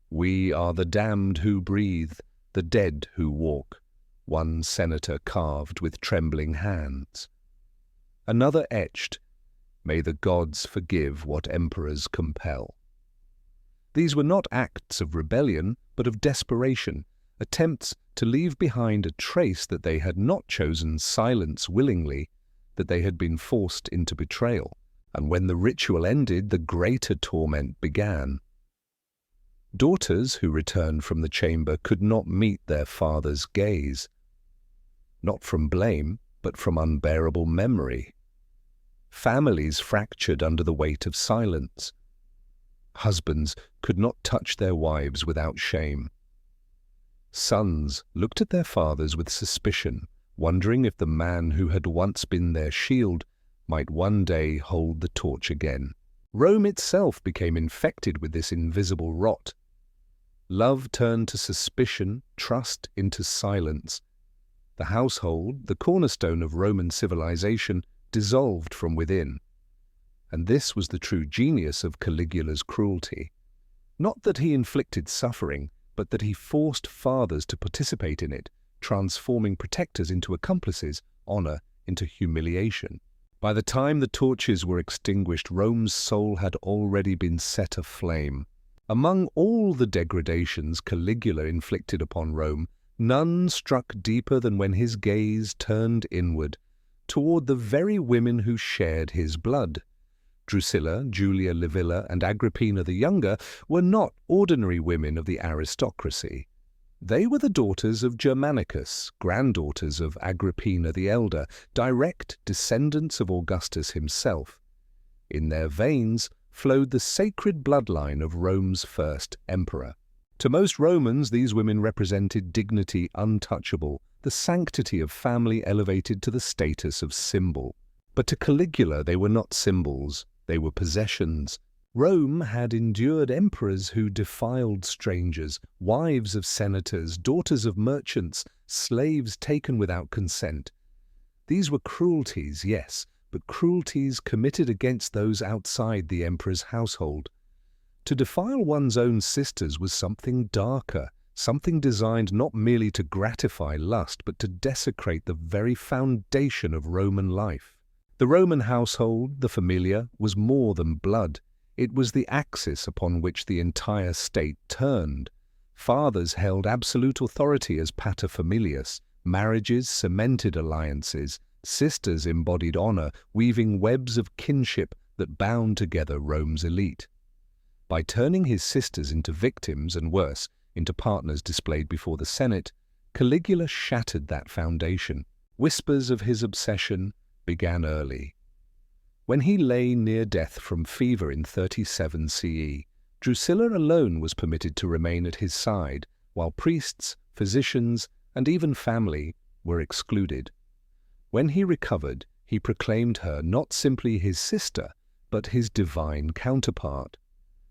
"We are the damned who breathe, the dead who walk," one senator carved with trembling hands. Another etched, "May the gods forgive what emperors compel." These were not acts of rebellion, but of desperation, attempts to leave behind a trace that they had not chosen silence willingly, that they had been forced into betrayal. And when the ritual ended, the greater torment began. Daughters who returned from the chamber could not meet their father's gaze, not from blame, but from unbearable memory. Families fractured under the weight of silence. Husbands could not touch their wives without shame. Sons looked at their fathers with suspicion, wondering if the man who had once been their shield might one day hold the torch again. Rome itself became infected with this invisible rot. Love turned to suspicion, trust into silence. The household, the cornerstone of Roman civilization, dissolved from within. And this was the true genius of Caligula's cruelty. Not that he inflicted suffering, but that he forced fathers to participate in it, transforming protectors into accomplices, honor into humiliation. By the time the torches were extinguished, Rome's soul had already been set aflame. Among all the degradations Caligula inflicted upon Rome, none struck deeper than when his gaze turned inward, toward the very women who shared his blood. Drusilla, Julia Livilla, and Agrippina the Younger were not ordinary women of the aristocracy. They were the daughters of Germanicus, granddaughters of Agrippina the Elder, direct descendants of Augustus himself. In their veins flowed the sacred bloodline of Rome's first emperor. To most Romans, these women represented dignity untouchable, the sanctity of family elevated to the status of symbol. But to Caligula they were not symbols, they were possessions. Rome had endured emperors who defiled strangers, wives of senators, daughters of merchants, slaves taken without consent. These were cruelties, yes, but cruelties committed against those outside the emperor's household. To defile one's own sisters was something darker, something designed not merely to gratify lust, but to desecrate the very foundation of Roman life. The Roman household, the familia, was more than blood. It was the axis upon which the entire state turned. Fathers held absolute authority as paterfamilias, marriages cemented alliances, sisters embodied honor, weaving webs of kinship that bound together Rome's elite. By turning his sisters into victims and worse, into partners displayed before the Senate, Caligula shattered that foundation. Whispers of his obsession began early. When he lay near death from fever in 37 CE, Drusilla alone was permitted to remain at his side, while priests, physicians, and even family were excluded. When he recovered, he proclaimed her not simply his sister, but his divine counterpart.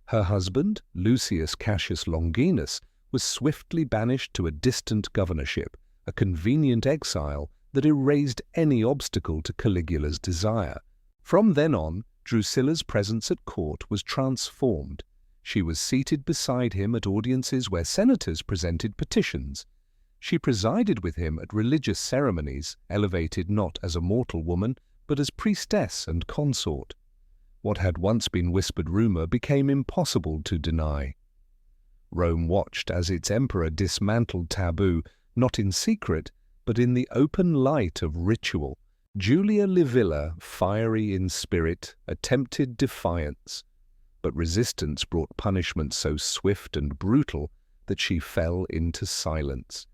Her husband, Lucius Cassius Longinus, was swiftly banished to a distant governorship, a convenient exile that erased any obstacle to Caligula's desire. From then on, Drusilla's presence at court was transformed. She was seated beside him at audiences where senators presented petitions. She presided with him at religious ceremonies, elevated not as a mortal woman, but as priestess and consort. What had once been whispered rumor became impossible to deny. Rome watched as its emperor dismantled taboo, not in secret, but in the open light of ritual. Julia Livilla, fiery in spirit, attempted defiance, but resistance brought punishment so swift and brutal that she fell into silence.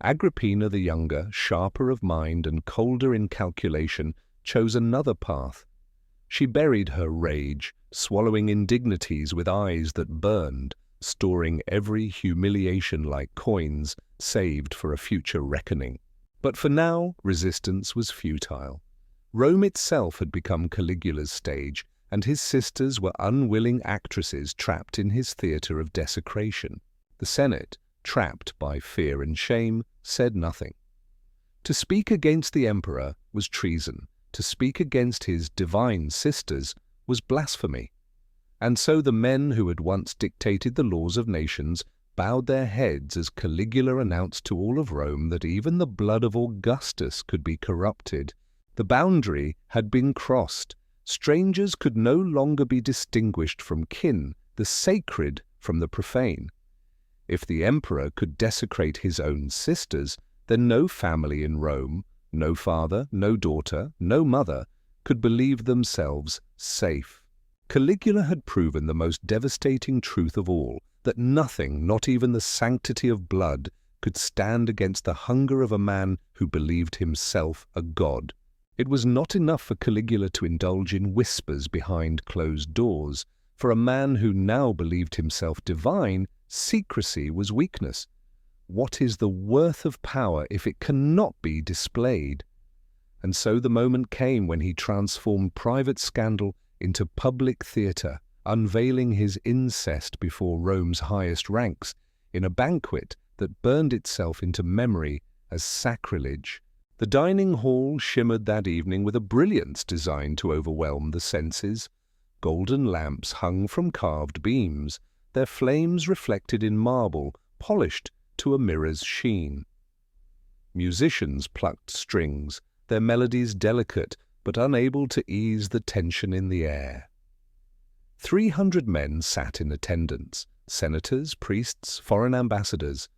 Agrippina the Younger, sharper of mind and colder in calculation, chose another path. She buried her rage, swallowing indignities with eyes that burned, storing every humiliation like coins saved for a future reckoning. But for now, resistance was futile. Rome itself had become Caligula's stage, and his sisters were unwilling actresses trapped in his theatre of desecration. The Senate, trapped by fear and shame, said nothing. To speak against the emperor was treason. To speak against his divine sisters was blasphemy. And so the men who had once dictated the laws of nations bowed their heads as Caligula announced to all of Rome that even the blood of Augustus could be corrupted. The boundary had been crossed. Strangers could no longer be distinguished from kin, the sacred from the profane. If the emperor could desecrate his own sisters, then no family in Rome, no father, no daughter, no mother, could believe themselves safe. Caligula had proven the most devastating truth of all, that nothing, not even the sanctity of blood, could stand against the hunger of a man who believed himself a god. It was not enough for Caligula to indulge in whispers behind closed doors. For a man who now believed himself divine, secrecy was weakness. What is the worth of power if it cannot be displayed? And so the moment came when he transformed private scandal into public theatre, unveiling his incest before Rome's highest ranks, in a banquet that burned itself into memory as sacrilege. The dining hall shimmered that evening with a brilliance designed to overwhelm the senses. Golden lamps hung from carved beams, their flames reflected in marble, polished to a mirror's sheen. Musicians plucked strings, their melodies delicate but unable to ease the tension in the air. 300 men sat in attendance, senators, priests, foreign ambassadors.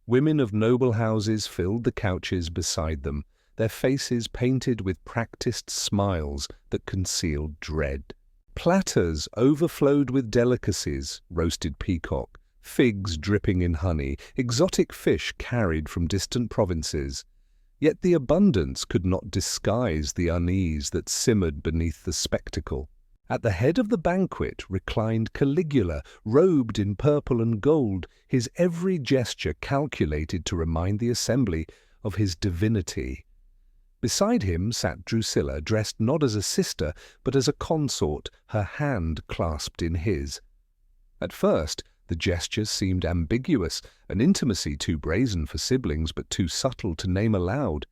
Women of noble houses filled the couches beside them, their faces painted with practiced smiles that concealed dread. Platters overflowed with delicacies, roasted peacock, figs dripping in honey, exotic fish carried from distant provinces. Yet the abundance could not disguise the unease that simmered beneath the spectacle. At the head of the banquet reclined Caligula, robed in purple and gold, his every gesture calculated to remind the assembly of his divinity. Beside him sat Drusilla, dressed not as a sister, but as a consort, her hand clasped in his. At first, the gesture seemed ambiguous, an intimacy too brazen for siblings but too subtle to name aloud.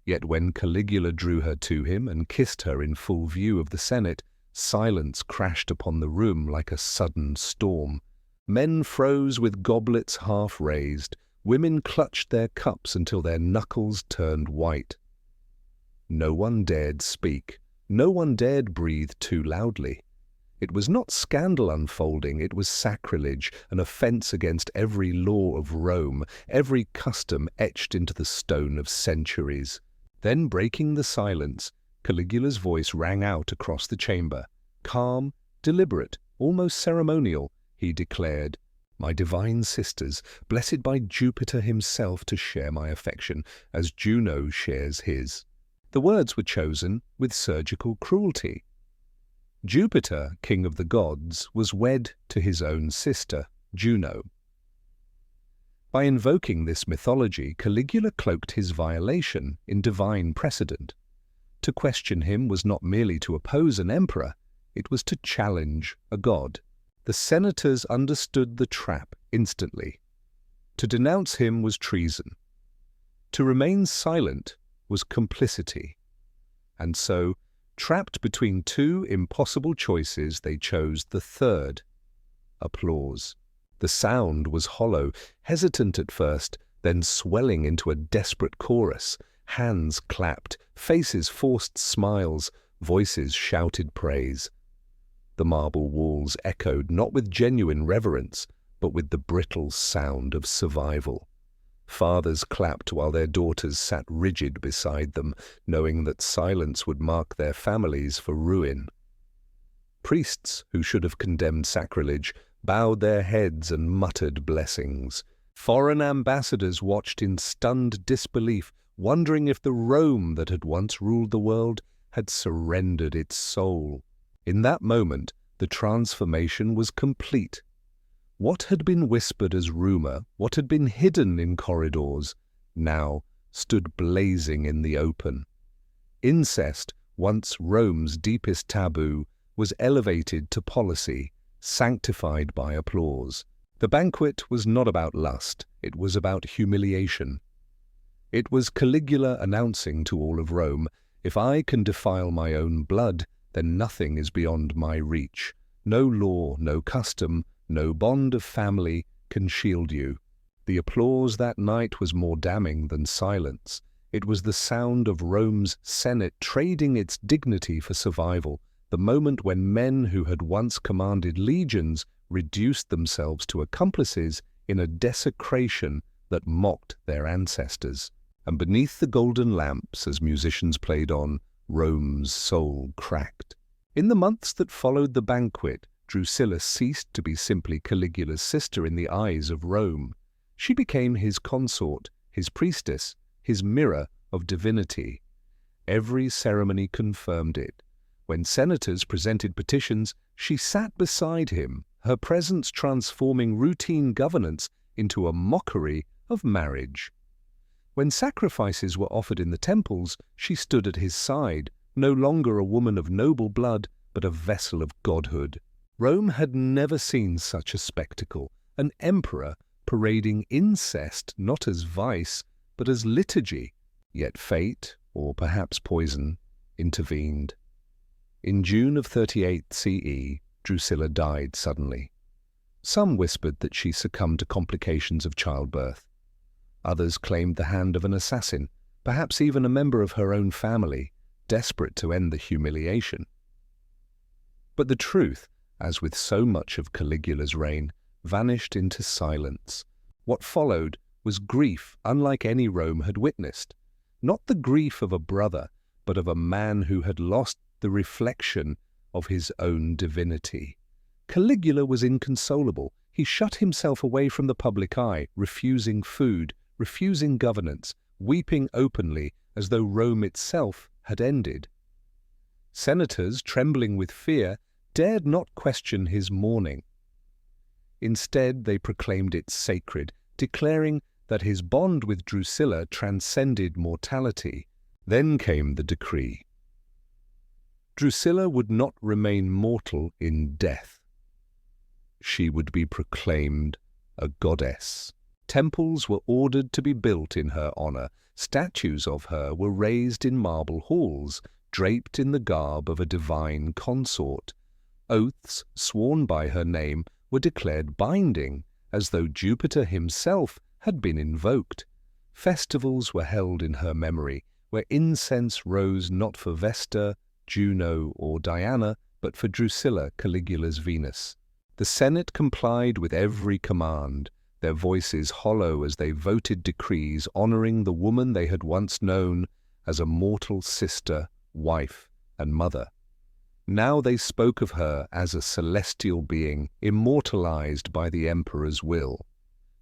Yet when Caligula drew her to him and kissed her in full view of the Senate, silence crashed upon the room like a sudden storm. Men froze with goblets half raised. Women clutched their cups until their knuckles turned white. No one dared speak. No one dared breathe too loudly. It was not scandal unfolding, it was sacrilege, an offense against every law of Rome, every custom etched into the stone of centuries. Then, breaking the silence, Caligula's voice rang out across the chamber. Calm, deliberate, almost ceremonial, he declared, "My divine sisters, blessed by Jupiter himself to share my affection, as Juno shares his." The words were chosen with surgical cruelty. Jupiter, king of the gods, was wed to his own sister, Juno. By invoking this mythology, Caligula cloaked his violation in divine precedent. To question him was not merely to oppose an emperor, it was to challenge a god. The senators understood the trap instantly. To denounce him was treason. To remain silent was complicity. And so, trapped between two impossible choices, they chose the third: applause. The sound was hollow, hesitant at first, then swelling into a desperate chorus. Hands clapped, faces forced smiles, voices shouted praise. The marble walls echoed not with genuine reverence, but with the brittle sound of survival. Fathers clapped while their daughters sat rigid beside them, knowing that silence would mark their families for ruin. Priests, who should have condemned sacrilege, bowed their heads and muttered blessings. Foreign ambassadors watched in stunned disbelief, wondering if the Rome that had once ruled the world had surrendered its soul. In that moment, the transformation was complete. What had been whispered as rumor, what had been hidden in corridors, now stood blazing in the open. Incest, once Rome's deepest taboo, was elevated to policy, sanctified by applause. The banquet was not about lust, it was about humiliation. It was Caligula announcing to all of Rome, "If I can defile my own blood, then nothing is beyond my reach. No law, no custom, no bond of family can shield you." The applause that night was more damning than silence. It was the sound of Rome's Senate trading its dignity for survival, the moment when men who had once commanded legions reduced themselves to accomplices in a desecration that mocked their ancestors. And beneath the golden lamps, as musicians played on, Rome's soul cracked. In the months that followed the banquet, Drusilla ceased to be simply Caligula's sister in the eyes of Rome. She became his consort, his priestess, his mirror of divinity. Every ceremony confirmed it. When senators presented petitions, she sat beside him, her presence transforming routine governance into a mockery of marriage. When sacrifices were offered in the temples, she stood at his side, no longer a woman of noble blood, but a vessel of godhood. Rome had never seen such a spectacle, an emperor parading incest not as vice, but as liturgy. Yet fate, or perhaps poison, intervened. In June of 38 CE, Drusilla died suddenly. Some whispered that she succumbed to complications of childbirth. Others claimed the hand of an assassin, perhaps even a member of her own family, desperate to end the humiliation. But the truth, as with so much of Caligula's reign, vanished into silence. What followed was grief unlike any Rome had witnessed. Not the grief of a brother, but of a man who had lost the reflection of his own divinity. Caligula was inconsolable. He shut himself away from the public eye, refusing food, refusing governance, weeping openly as though Rome itself had ended. Senators, trembling with fear, dared not question his mourning. Instead, they proclaimed it sacred, declaring that his bond with Drusilla transcended mortality. Then came the decree. Drusilla would not remain mortal in death. She would be proclaimed a goddess. Temples were ordered to be built in her honor. Statues of her were raised in marble halls, draped in the garb of a divine consort. Oaths sworn by her name were declared binding, as though Jupiter himself had been invoked. Festivals were held in her memory, where incense rose not for Vesta, Juno, or Diana, but for Drusilla, Caligula's Venus. The Senate complied with every command, their voices hollow as they voted decrees honoring the woman they had once known as a mortal sister, wife, and mother. Now they spoke of her as a celestial being, immortalized by the emperor's will.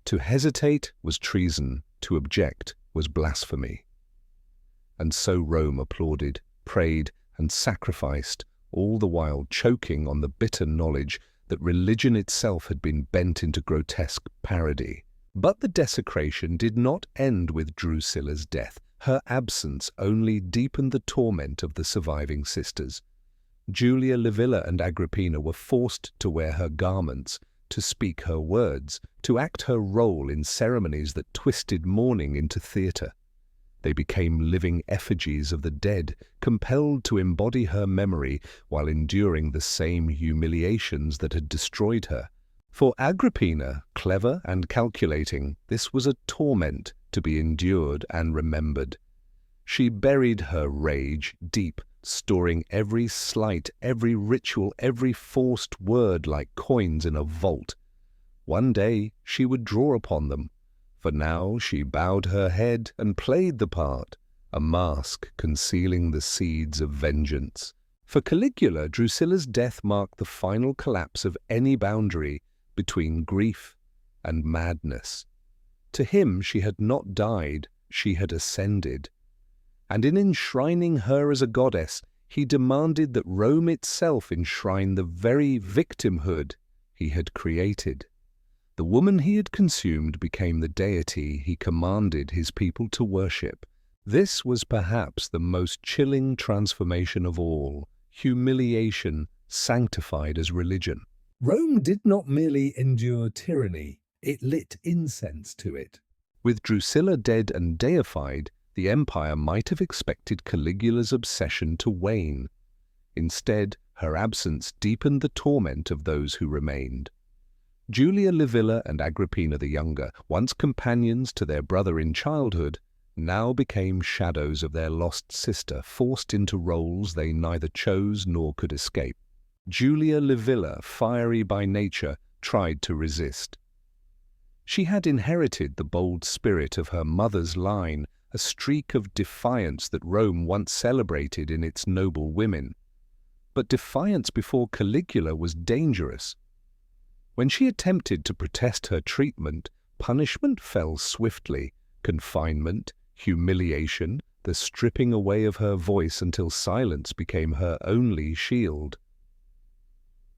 To hesitate was treason, to object was blasphemy. And so Rome applauded, prayed, and sacrificed, all the while choking on the bitter knowledge that religion itself had been bent into grotesque parody. But the desecration did not end with Drusilla's death. Her absence only deepened the torment of the surviving sisters. Julia, Livilla, and Agrippina were forced to wear her garments, to speak her words, to act her role in ceremonies that twisted mourning into theatre. They became living effigies of the dead, compelled to embody her memory while enduring the same humiliations that had destroyed her. For Agrippina, clever and calculating, this was a torment to be endured and remembered. She buried her rage deep, storing every slight, every ritual, every forced word like coins in a vault. One day she would draw upon them. For now she bowed her head and played the part, a mask concealing the seeds of vengeance. For Caligula, Drusilla's death marked the final collapse of any boundary between grief and madness. To him she had not died, she had ascended. And in enshrining her as a goddess, he demanded that Rome itself enshrine the very victimhood he had created. The woman he had consumed became the deity he commanded his people to worship. This was perhaps the most chilling transformation of all, humiliation sanctified as religion. Rome did not merely endure tyranny, it lit incense to it. With Drusilla dead and deified, the empire might have expected Caligula's obsession to wane. Instead, her absence deepened the torment of those who remained. Julia, Livilla, and Agrippina the Younger, once companions to their brother in childhood, now became shadows of their lost sister, forced into roles they neither chose nor could escape. Julia Livilla, fiery by nature, tried to resist. She had inherited the bold spirit of her mother's line, a streak of defiance that Rome once celebrated in its noble women. But defiance before Caligula was dangerous. When she attempted to protest her treatment, punishment fell swiftly: confinement, humiliation, the stripping away of her voice until silence became her only shield.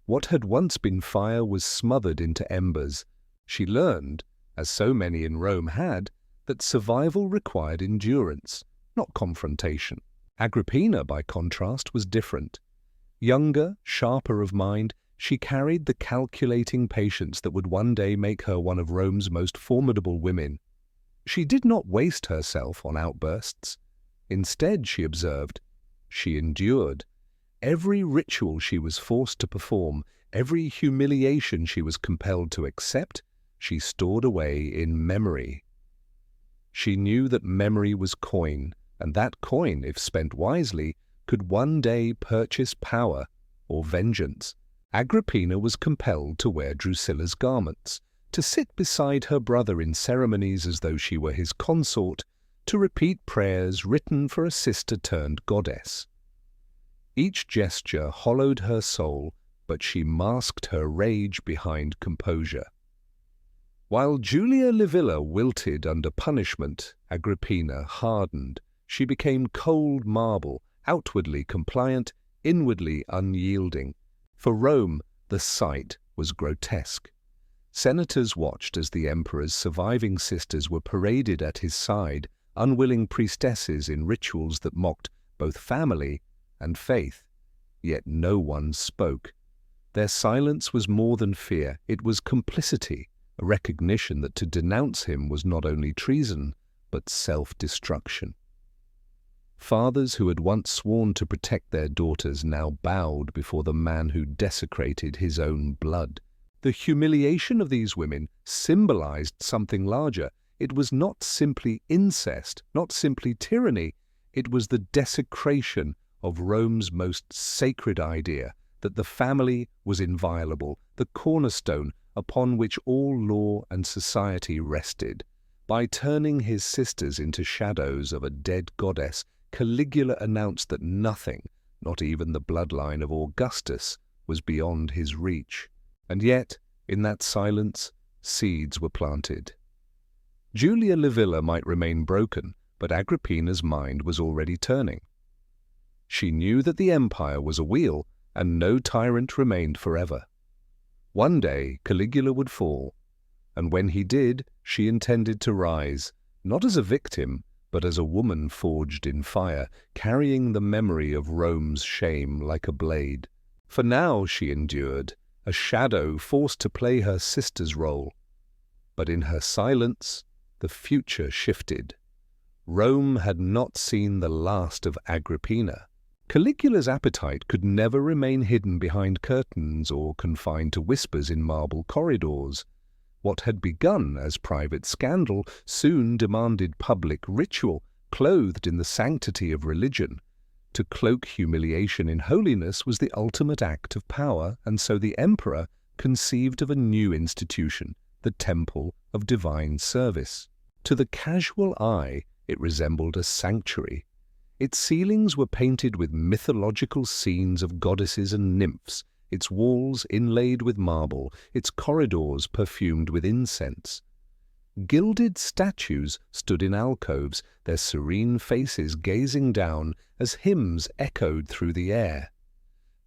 What had once been fire was smothered into embers. She learned, as so many in Rome had, that survival required endurance, not confrontation. Agrippina, by contrast, was different. Younger, sharper of mind, she carried the calculating patience that would one day make her one of Rome's most formidable women. She did not waste herself on outbursts. Instead, she observed, she endured. Every ritual she was forced to perform, every humiliation she was compelled to accept, she stored away in memory. She knew that memory was coin, and that coin, if spent wisely, could one day purchase power or vengeance. Agrippina was compelled to wear Drusilla's garments, to sit beside her brother in ceremonies as though she were his consort, to repeat prayers written for a sister-turned-goddess. Each gesture hollowed her soul, but she masked her rage behind composure. While Julia Livilla wilted under punishment, Agrippina hardened. She became cold marble, outwardly compliant, inwardly unyielding. For Rome, the sight was grotesque. Senators watched as the emperor's surviving sisters were paraded at his side, unwilling priestesses in rituals that mocked both family and faith. Yet no one spoke. Their silence was more than fear, it was complicity, a recognition that to denounce him was not only treason, but self-destruction. Fathers who had once sworn to protect their daughters now bowed before the man who desecrated his own blood. The humiliation of these women symbolized something larger. It was not simply incest, not simply tyranny. It was the desecration of Rome's most sacred idea, that the family was inviolable, the cornerstone upon which all law and society rested. By turning his sisters into shadows of a dead goddess, Caligula announced that nothing, not even the bloodline of Augustus, was beyond his reach. And yet, in that silence, seeds were planted. Julia Livilla might remain broken, but Agrippina's mind was already turning. She knew that the empire was a wheel, and no tyrant remained forever. One day Caligula would fall, and when he did, she intended to rise, not as a victim, but as a woman forged in fire, carrying the memory of Rome's shame like a blade. For now, she endured, a shadow forced to play her sister's role. But in her silence, the future shifted. Rome had not seen the last of Agrippina. Caligula's appetite could never remain hidden behind curtains or confined to whispers in marble corridors. What had begun as private scandal soon demanded public ritual, clothed in the sanctity of religion. To cloak humiliation in holiness was the ultimate act of power, and so the emperor conceived of a new institution, the temple of divine service. To the casual eye, it resembled a sanctuary. Its ceilings were painted with mythological scenes of goddesses and nymphs, its walls inlaid with marble, its corridors perfumed with incense. Gilded statues stood in alcoves, their serene faces gazing down as hymns echoed through the air.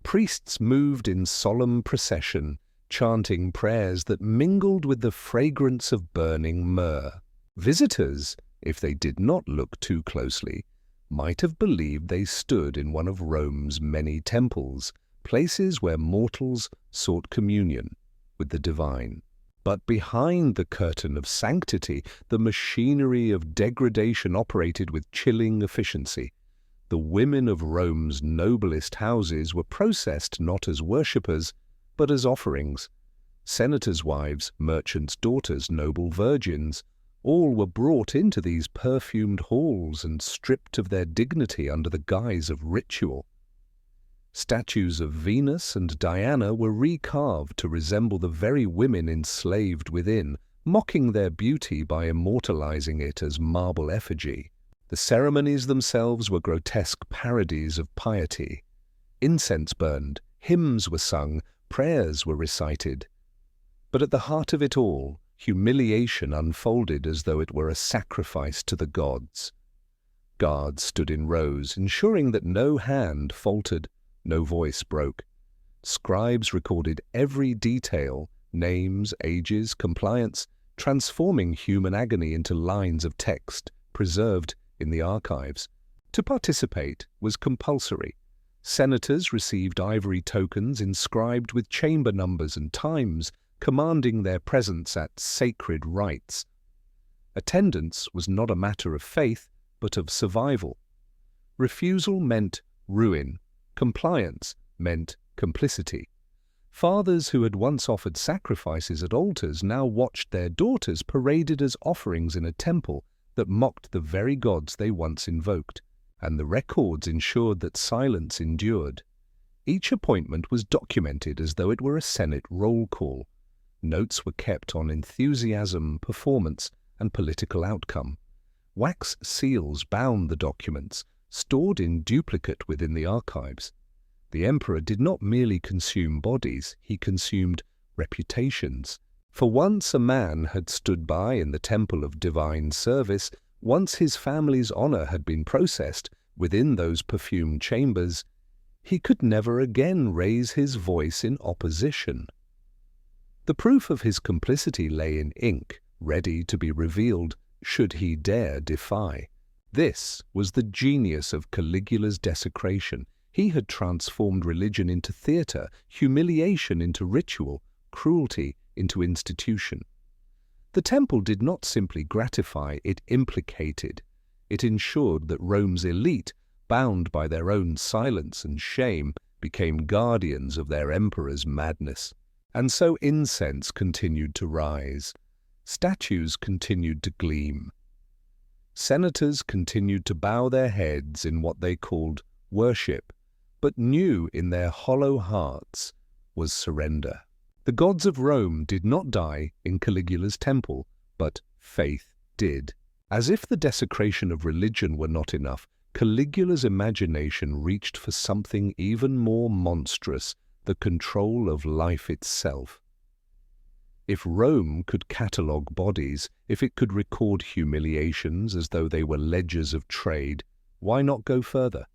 Priests moved in solemn procession, chanting prayers that mingled with the fragrance of burning myrrh. Visitors, if they did not look too closely, might have believed they stood in one of Rome's many temples, places where mortals sought communion with the divine. But behind the curtain of sanctity, the machinery of degradation operated with chilling efficiency. The women of Rome's noblest houses were processed not as worshippers, but as offerings. Senators' wives, merchants' daughters, noble virgins, all were brought into these perfumed halls and stripped of their dignity under the guise of ritual. Statues of Venus and Diana were recarved to resemble the very women enslaved within, mocking their beauty by immortalizing it as marble effigy. The ceremonies themselves were grotesque parodies of piety. Incense burned, hymns were sung, prayers were recited. But at the heart of it all, humiliation unfolded as though it were a sacrifice to the gods. Guards stood in rows, ensuring that no hand faltered, no voice broke. Scribes recorded every detail, names, ages, compliance, transforming human agony into lines of text preserved in the archives. To participate was compulsory. Senators received ivory tokens inscribed with chamber numbers and times, commanding their presence at sacred rites. Attendance was not a matter of faith, but of survival. Refusal meant ruin. Compliance meant complicity. Fathers who had once offered sacrifices at altars now watched their daughters paraded as offerings in a temple that mocked the very gods they once invoked, and the records ensured that silence endured. Each appointment was documented as though it were a Senate roll call. Notes were kept on enthusiasm, performance, and political outcome. Wax seals bound the documents, stored in duplicate within the archives. The emperor did not merely consume bodies, he consumed reputations. For once a man had stood by in the temple of divine service, once his family's honor had been processed within those perfumed chambers, he could never again raise his voice in opposition. The proof of his complicity lay in ink, ready to be revealed should he dare defy. This was the genius of Caligula's desecration. He had transformed religion into theater, humiliation into ritual, cruelty into institution. The temple did not simply gratify, it implicated. It ensured that Rome's elite, bound by their own silence and shame, became guardians of their emperor's madness. And so incense continued to rise. Statues continued to gleam. Senators continued to bow their heads in what they called worship, but knew in their hollow hearts was surrender. The gods of Rome did not die in Caligula's temple, but faith did. As if the desecration of religion were not enough, Caligula's imagination reached for something even more monstrous, the control of life itself. If Rome could catalogue bodies, if it could record humiliations as though they were ledgers of trade, why not go further?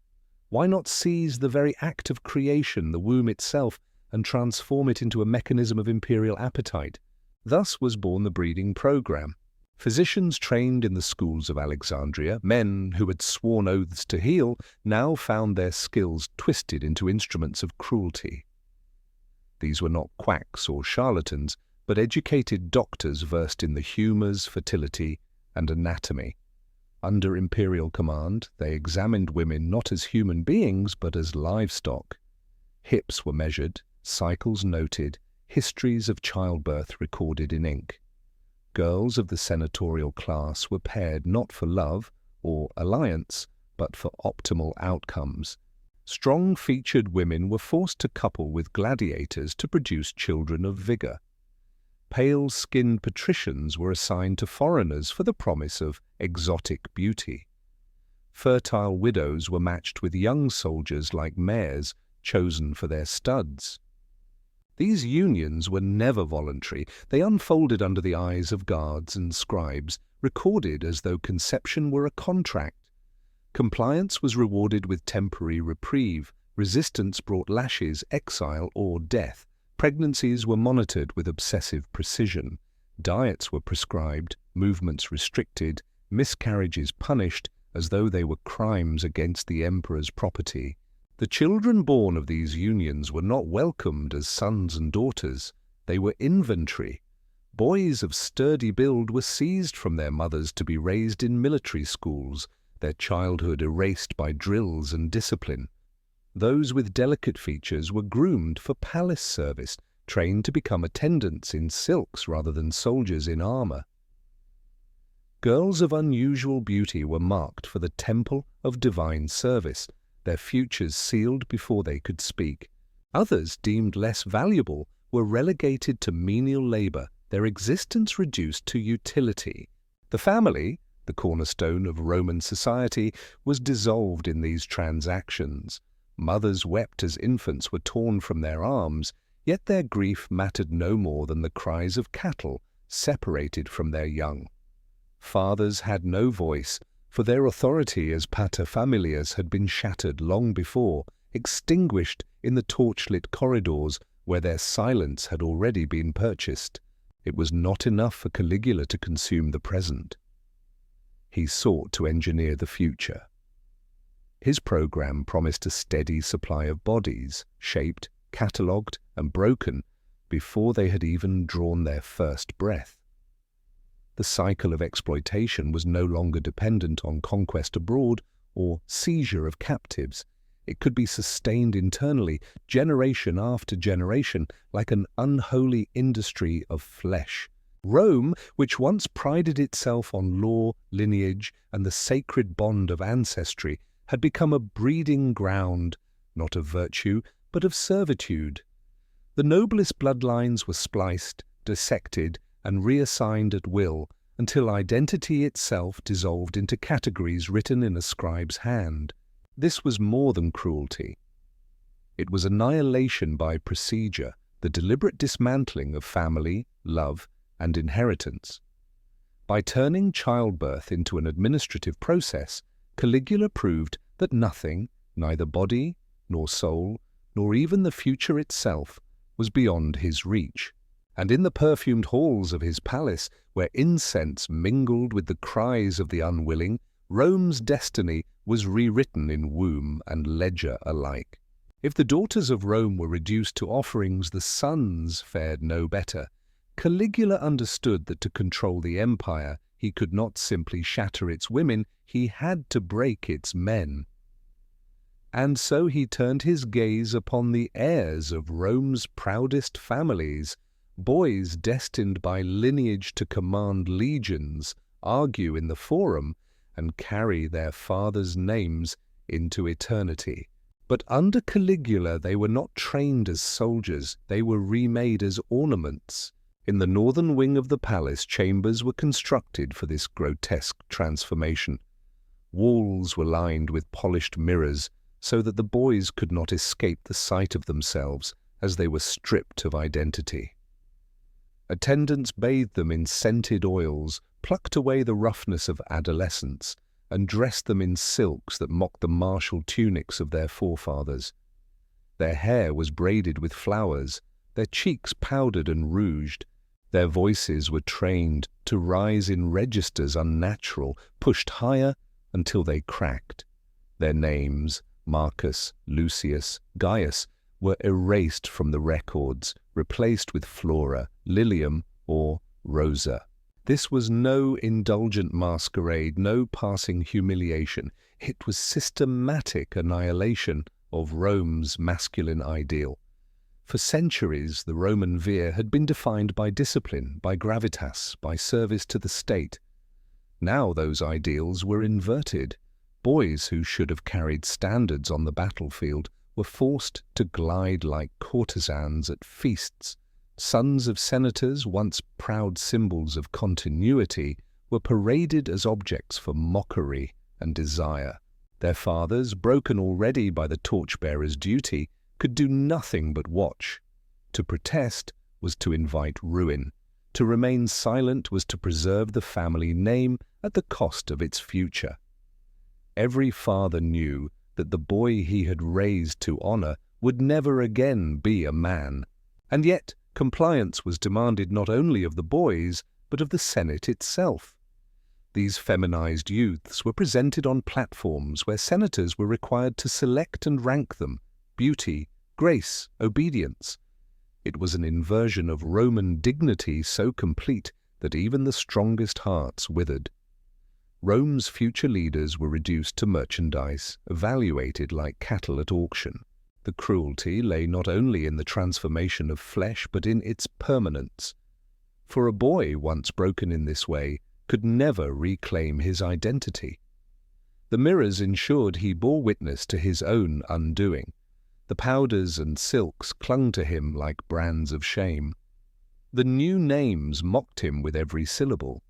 Why not seize the very act of creation, the womb itself, and transform it into a mechanism of imperial appetite? Thus was born the breeding program. Physicians trained in the schools of Alexandria, men who had sworn oaths to heal, now found their skills twisted into instruments of cruelty. These were not quacks or charlatans, but educated doctors versed in the humours, fertility, and anatomy. Under imperial command, they examined women not as human beings, but as livestock. Hips were measured, cycles noted, histories of childbirth recorded in ink. Girls of the senatorial class were paired not for love or alliance, but for optimal outcomes. Strong-featured women were forced to couple with gladiators to produce children of vigour. Pale-skinned patricians were assigned to foreigners for the promise of exotic beauty. Fertile widows were matched with young soldiers like mares, chosen for their studs. These unions were never voluntary. They unfolded under the eyes of guards and scribes, recorded as though conception were a contract. Compliance was rewarded with temporary reprieve. Resistance brought lashes, exile, or death. Pregnancies were monitored with obsessive precision. Diets were prescribed, movements restricted, miscarriages punished as though they were crimes against the emperor's property. The children born of these unions were not welcomed as sons and daughters. They were inventory. Boys of sturdy build were seized from their mothers to be raised in military schools, their childhood erased by drills and discipline. Those with delicate features were groomed for palace service, trained to become attendants in silks rather than soldiers in armor. Girls of unusual beauty were marked for the temple of divine service, their futures sealed before they could speak. Others, deemed less valuable, were relegated to menial labor, their existence reduced to utility. The family, the cornerstone of Roman society, was dissolved in these transactions. Mothers wept as infants were torn from their arms, yet their grief mattered no more than the cries of cattle separated from their young. Fathers had no voice, for their authority as paterfamilias had been shattered long before, extinguished in the torchlit corridors where their silence had already been purchased. It was not enough for Caligula to consume the present. He sought to engineer the future. His program promised a steady supply of bodies, shaped, catalogued, and broken before they had even drawn their first breath. The cycle of exploitation was no longer dependent on conquest abroad or seizure of captives. It could be sustained internally, generation after generation, like an unholy industry of flesh. Rome, which once prided itself on law, lineage, and the sacred bond of ancestry, had become a breeding ground, not of virtue, but of servitude. The noblest bloodlines were spliced, dissected, and reassigned at will, until identity itself dissolved into categories written in a scribe's hand. This was more than cruelty. It was annihilation by procedure, the deliberate dismantling of family, love, and inheritance. By turning childbirth into an administrative process, Caligula proved that nothing, neither body, nor soul, nor even the future itself, was beyond his reach. And in the perfumed halls of his palace, where incense mingled with the cries of the unwilling, Rome's destiny was rewritten in womb and ledger alike. If the daughters of Rome were reduced to offerings, the sons fared no better. Caligula understood that to control the empire, he could not simply shatter its women, he had to break its men. And so he turned his gaze upon the heirs of Rome's proudest families, boys destined by lineage to command legions, argue in the forum, and carry their fathers' names into eternity. But under Caligula they were not trained as soldiers, they were remade as ornaments. In the northern wing of the palace, chambers were constructed for this grotesque transformation. Walls were lined with polished mirrors so that the boys could not escape the sight of themselves as they were stripped of identity. Attendants bathed them in scented oils, plucked away the roughness of adolescence, and dressed them in silks that mocked the martial tunics of their forefathers. Their hair was braided with flowers, their cheeks powdered and rouged. Their voices were trained to rise in registers unnatural, pushed higher until they cracked. Their names, Marcus, Lucius, Gaius, were erased from the records, replaced with Flora, Lilium, or Rosa. This was no indulgent masquerade, no passing humiliation. It was systematic annihilation of Rome's masculine ideal. For centuries, the Roman vir had been defined by discipline, by gravitas, by service to the state. Now those ideals were inverted. Boys who should have carried standards on the battlefield were forced to glide like courtesans at feasts. Sons of senators, once proud symbols of continuity, were paraded as objects for mockery and desire. Their fathers, broken already by the torchbearer's duty, could do nothing but watch. To protest was to invite ruin. To remain silent was to preserve the family name at the cost of its future. Every father knew that the boy he had raised to honor would never again be a man. And yet, compliance was demanded not only of the boys, but of the Senate itself. These feminized youths were presented on platforms where senators were required to select and rank them: beauty, grace, obedience. It was an inversion of Roman dignity so complete that even the strongest hearts withered. Rome's future leaders were reduced to merchandise, evaluated like cattle at auction. The cruelty lay not only in the transformation of flesh, but in its permanence. For a boy once broken in this way could never reclaim his identity. The mirrors ensured he bore witness to his own undoing. The powders and silks clung to him like brands of shame. The new names mocked him with every syllable.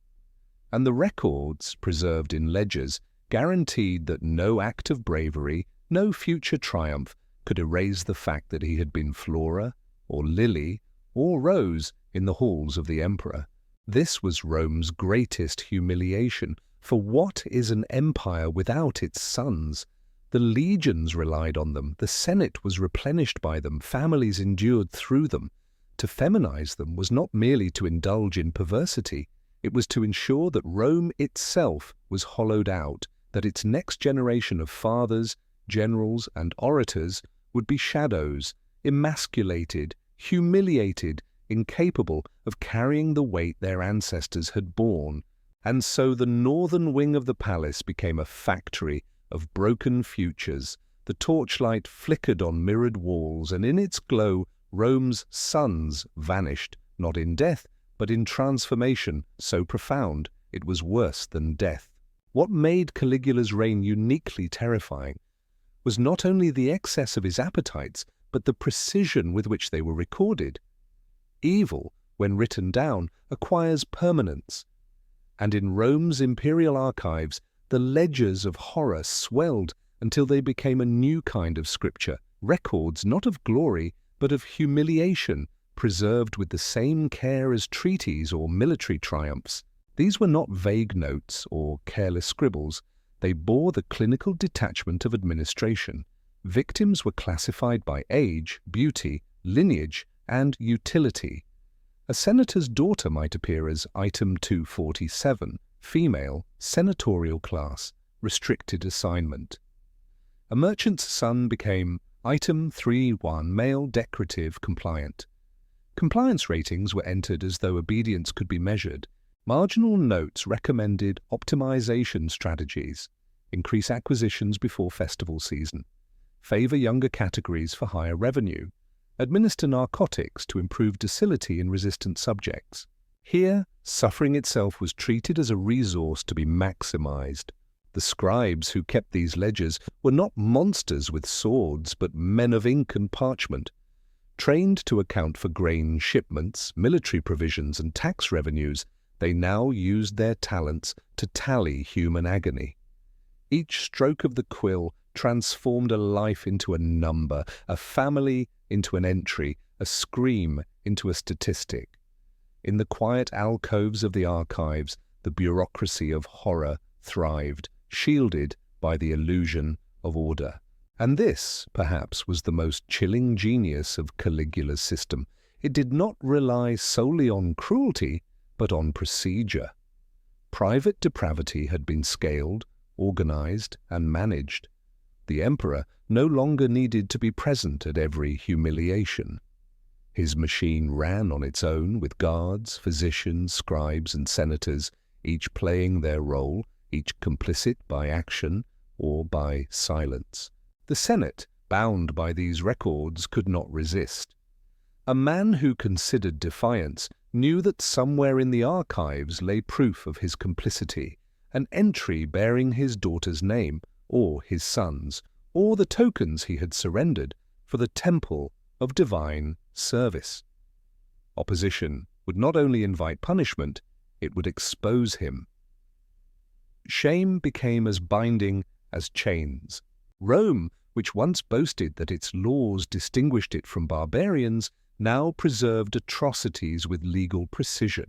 And the records, preserved in ledgers, guaranteed that no act of bravery, no future triumph, could erase the fact that he had been Flora, or Lily, or Rose in the halls of the emperor. This was Rome's greatest humiliation, for what is an empire without its sons? The legions relied on them, the Senate was replenished by them, families endured through them. To feminize them was not merely to indulge in perversity, it was to ensure that Rome itself was hollowed out, that its next generation of fathers, generals, and orators would be shadows, emasculated, humiliated, incapable of carrying the weight their ancestors had borne. And so the northern wing of the palace became a factory of broken futures. The torchlight flickered on mirrored walls, and in its glow Rome's sons vanished, not in death, but in transformation so profound it was worse than death. What made Caligula's reign uniquely terrifying was not only the excess of his appetites, but the precision with which they were recorded. Evil, when written down, acquires permanence. And in Rome's imperial archives, the ledgers of horror swelled until they became a new kind of scripture, records not of glory, but of humiliation, preserved with the same care as treaties or military triumphs. These were not vague notes or careless scribbles. They bore the clinical detachment of administration. Victims were classified by age, beauty, lineage, and utility. A senator's daughter might appear as item 247, female, senatorial class, restricted assignment. A merchant's son became item 31, male, decorative, compliant. Compliance ratings were entered as though obedience could be measured. Marginal notes recommended optimization strategies, increase acquisitions before festival season, favor younger categories for higher revenue, administer narcotics to improve docility in resistant subjects. Here, suffering itself was treated as a resource to be maximized. The scribes who kept these ledgers were not monsters with swords, but men of ink and parchment. Trained to account for grain shipments, military provisions, and tax revenues, they now used their talents to tally human agony. Each stroke of the quill transformed a life into a number, a family into an entry, a scream into a statistic. In the quiet alcoves of the archives, the bureaucracy of horror thrived, shielded by the illusion of order. And this, perhaps, was the most chilling genius of Caligula's system. It did not rely solely on cruelty, but on procedure. Private depravity had been scaled, organized, and managed. The emperor no longer needed to be present at every humiliation. His machine ran on its own, with guards, physicians, scribes, and senators, each playing their role, each complicit by action or by silence. The Senate, bound by these records, could not resist. A man who considered defiance knew that somewhere in the archives lay proof of his complicity, an entry bearing his daughter's name, or his son's, or the tokens he had surrendered for the temple of divine service. Opposition would not only invite punishment, it would expose him. Shame became as binding as chains. Rome, which once boasted that its laws distinguished it from barbarians, now preserved atrocities with legal precision.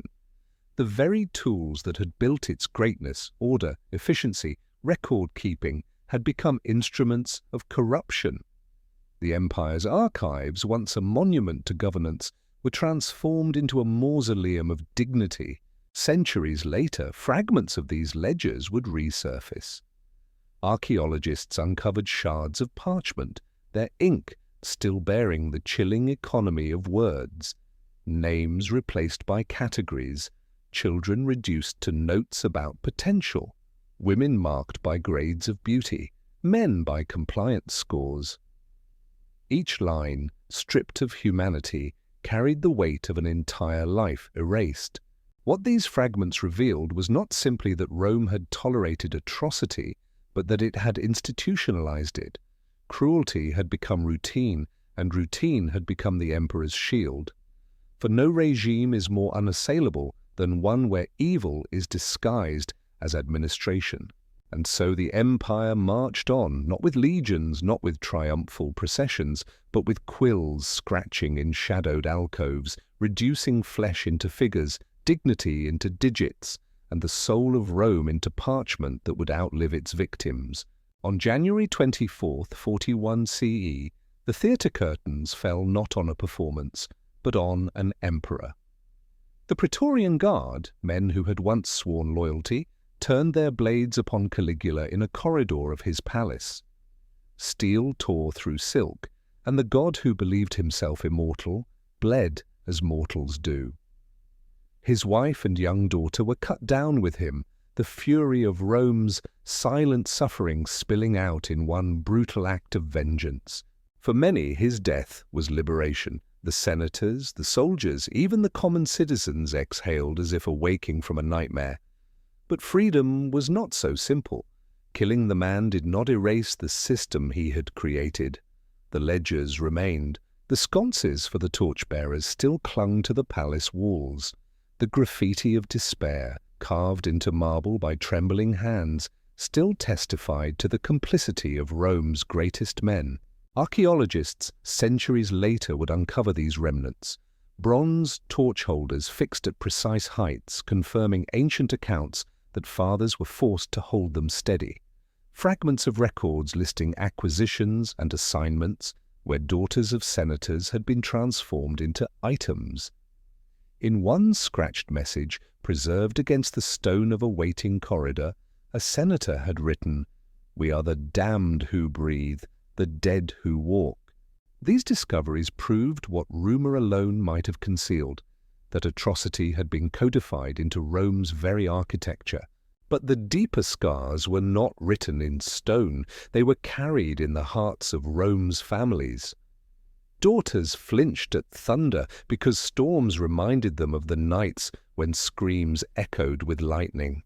The very tools that had built its greatness, order, efficiency, record-keeping, had become instruments of corruption. The empire's archives, once a monument to governance, were transformed into a mausoleum of dignity. Centuries later, fragments of these ledgers would resurface. Archaeologists uncovered shards of parchment, their ink still bearing the chilling economy of words, names replaced by categories, children reduced to notes about potential, women marked by grades of beauty, men by compliance scores. Each line, stripped of humanity, carried the weight of an entire life erased. What these fragments revealed was not simply that Rome had tolerated atrocity, but that it had institutionalized it. Cruelty had become routine, and routine had become the emperor's shield. For no regime is more unassailable than one where evil is disguised as administration. And so the empire marched on, not with legions, not with triumphal processions, but with quills scratching in shadowed alcoves, reducing flesh into figures, dignity into digits, and the soul of Rome into parchment that would outlive its victims. On January 24th, 41 CE, the theatre curtains fell not on a performance, but on an emperor. The Praetorian Guard, men who had once sworn loyalty, turned their blades upon Caligula in a corridor of his palace. Steel tore through silk, and the god who believed himself immortal bled as mortals do. His wife and young daughter were cut down with him, the fury of Rome's silent suffering spilling out in one brutal act of vengeance. For many, his death was liberation. The senators, the soldiers, even the common citizens exhaled as if awaking from a nightmare. But freedom was not so simple. Killing the man did not erase the system he had created. The ledgers remained. The sconces for the torchbearers still clung to the palace walls. The graffiti of despair, carved into marble by trembling hands, still testified to the complicity of Rome's greatest men. Archaeologists centuries later would uncover these remnants, bronze torch holders fixed at precise heights, confirming ancient accounts that fathers were forced to hold them steady. Fragments of records listing acquisitions and assignments, where daughters of senators had been transformed into items. In one scratched message, preserved against the stone of a waiting corridor, a senator had written, "We are the damned who breathe, the dead who walk." These discoveries proved what rumor alone might have concealed, that atrocity had been codified into Rome's very architecture. But the deeper scars were not written in stone, they were carried in the hearts of Rome's families. Daughters flinched at thunder because storms reminded them of the nights when screams echoed with lightning.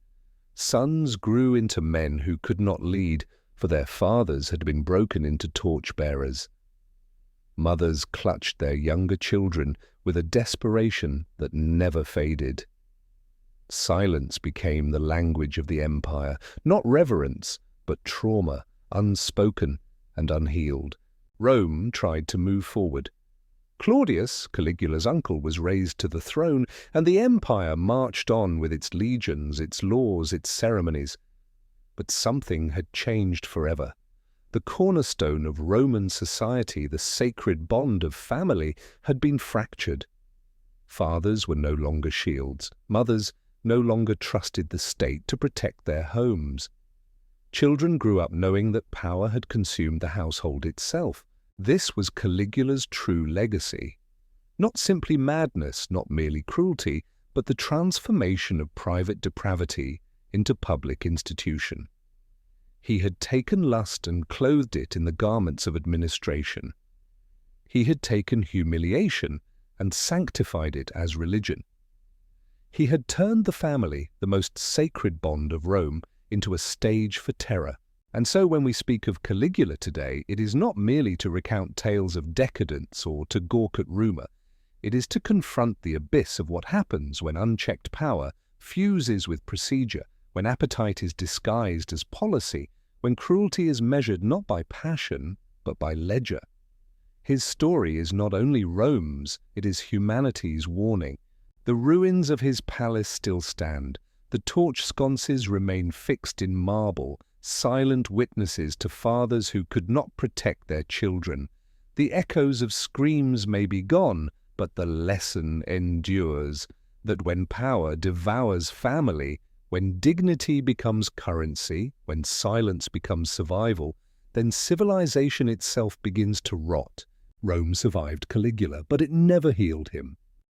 Sons grew into men who could not lead, for their fathers had been broken into torch-bearers. Mothers clutched their younger children with a desperation that never faded. Silence became the language of the empire, not reverence, but trauma, unspoken and unhealed. Rome tried to move forward. Claudius, Caligula's uncle, was raised to the throne, and the empire marched on with its legions, its laws, its ceremonies. But something had changed forever. The cornerstone of Roman society, the sacred bond of family, had been fractured. Fathers were no longer shields. Mothers no longer trusted the state to protect their homes. Children grew up knowing that power had consumed the household itself. This was Caligula's true legacy. Not simply madness, not merely cruelty, but the transformation of private depravity into public institution. He had taken lust and clothed it in the garments of administration. He had taken humiliation and sanctified it as religion. He had turned the family, the most sacred bond of Rome, into a stage for terror. And so when we speak of Caligula today, it is not merely to recount tales of decadence or to gawk at rumor. It is to confront the abyss of what happens when unchecked power fuses with procedure, when appetite is disguised as policy, when cruelty is measured not by passion, but by ledger. His story is not only Rome's, it is humanity's warning. The ruins of his palace still stand. The torch sconces remain fixed in marble, silent witnesses to fathers who could not protect their children. The echoes of screams may be gone, but the lesson endures, that when power devours family, when dignity becomes currency, when silence becomes survival, then civilization itself begins to rot. Rome survived Caligula, but it never healed him.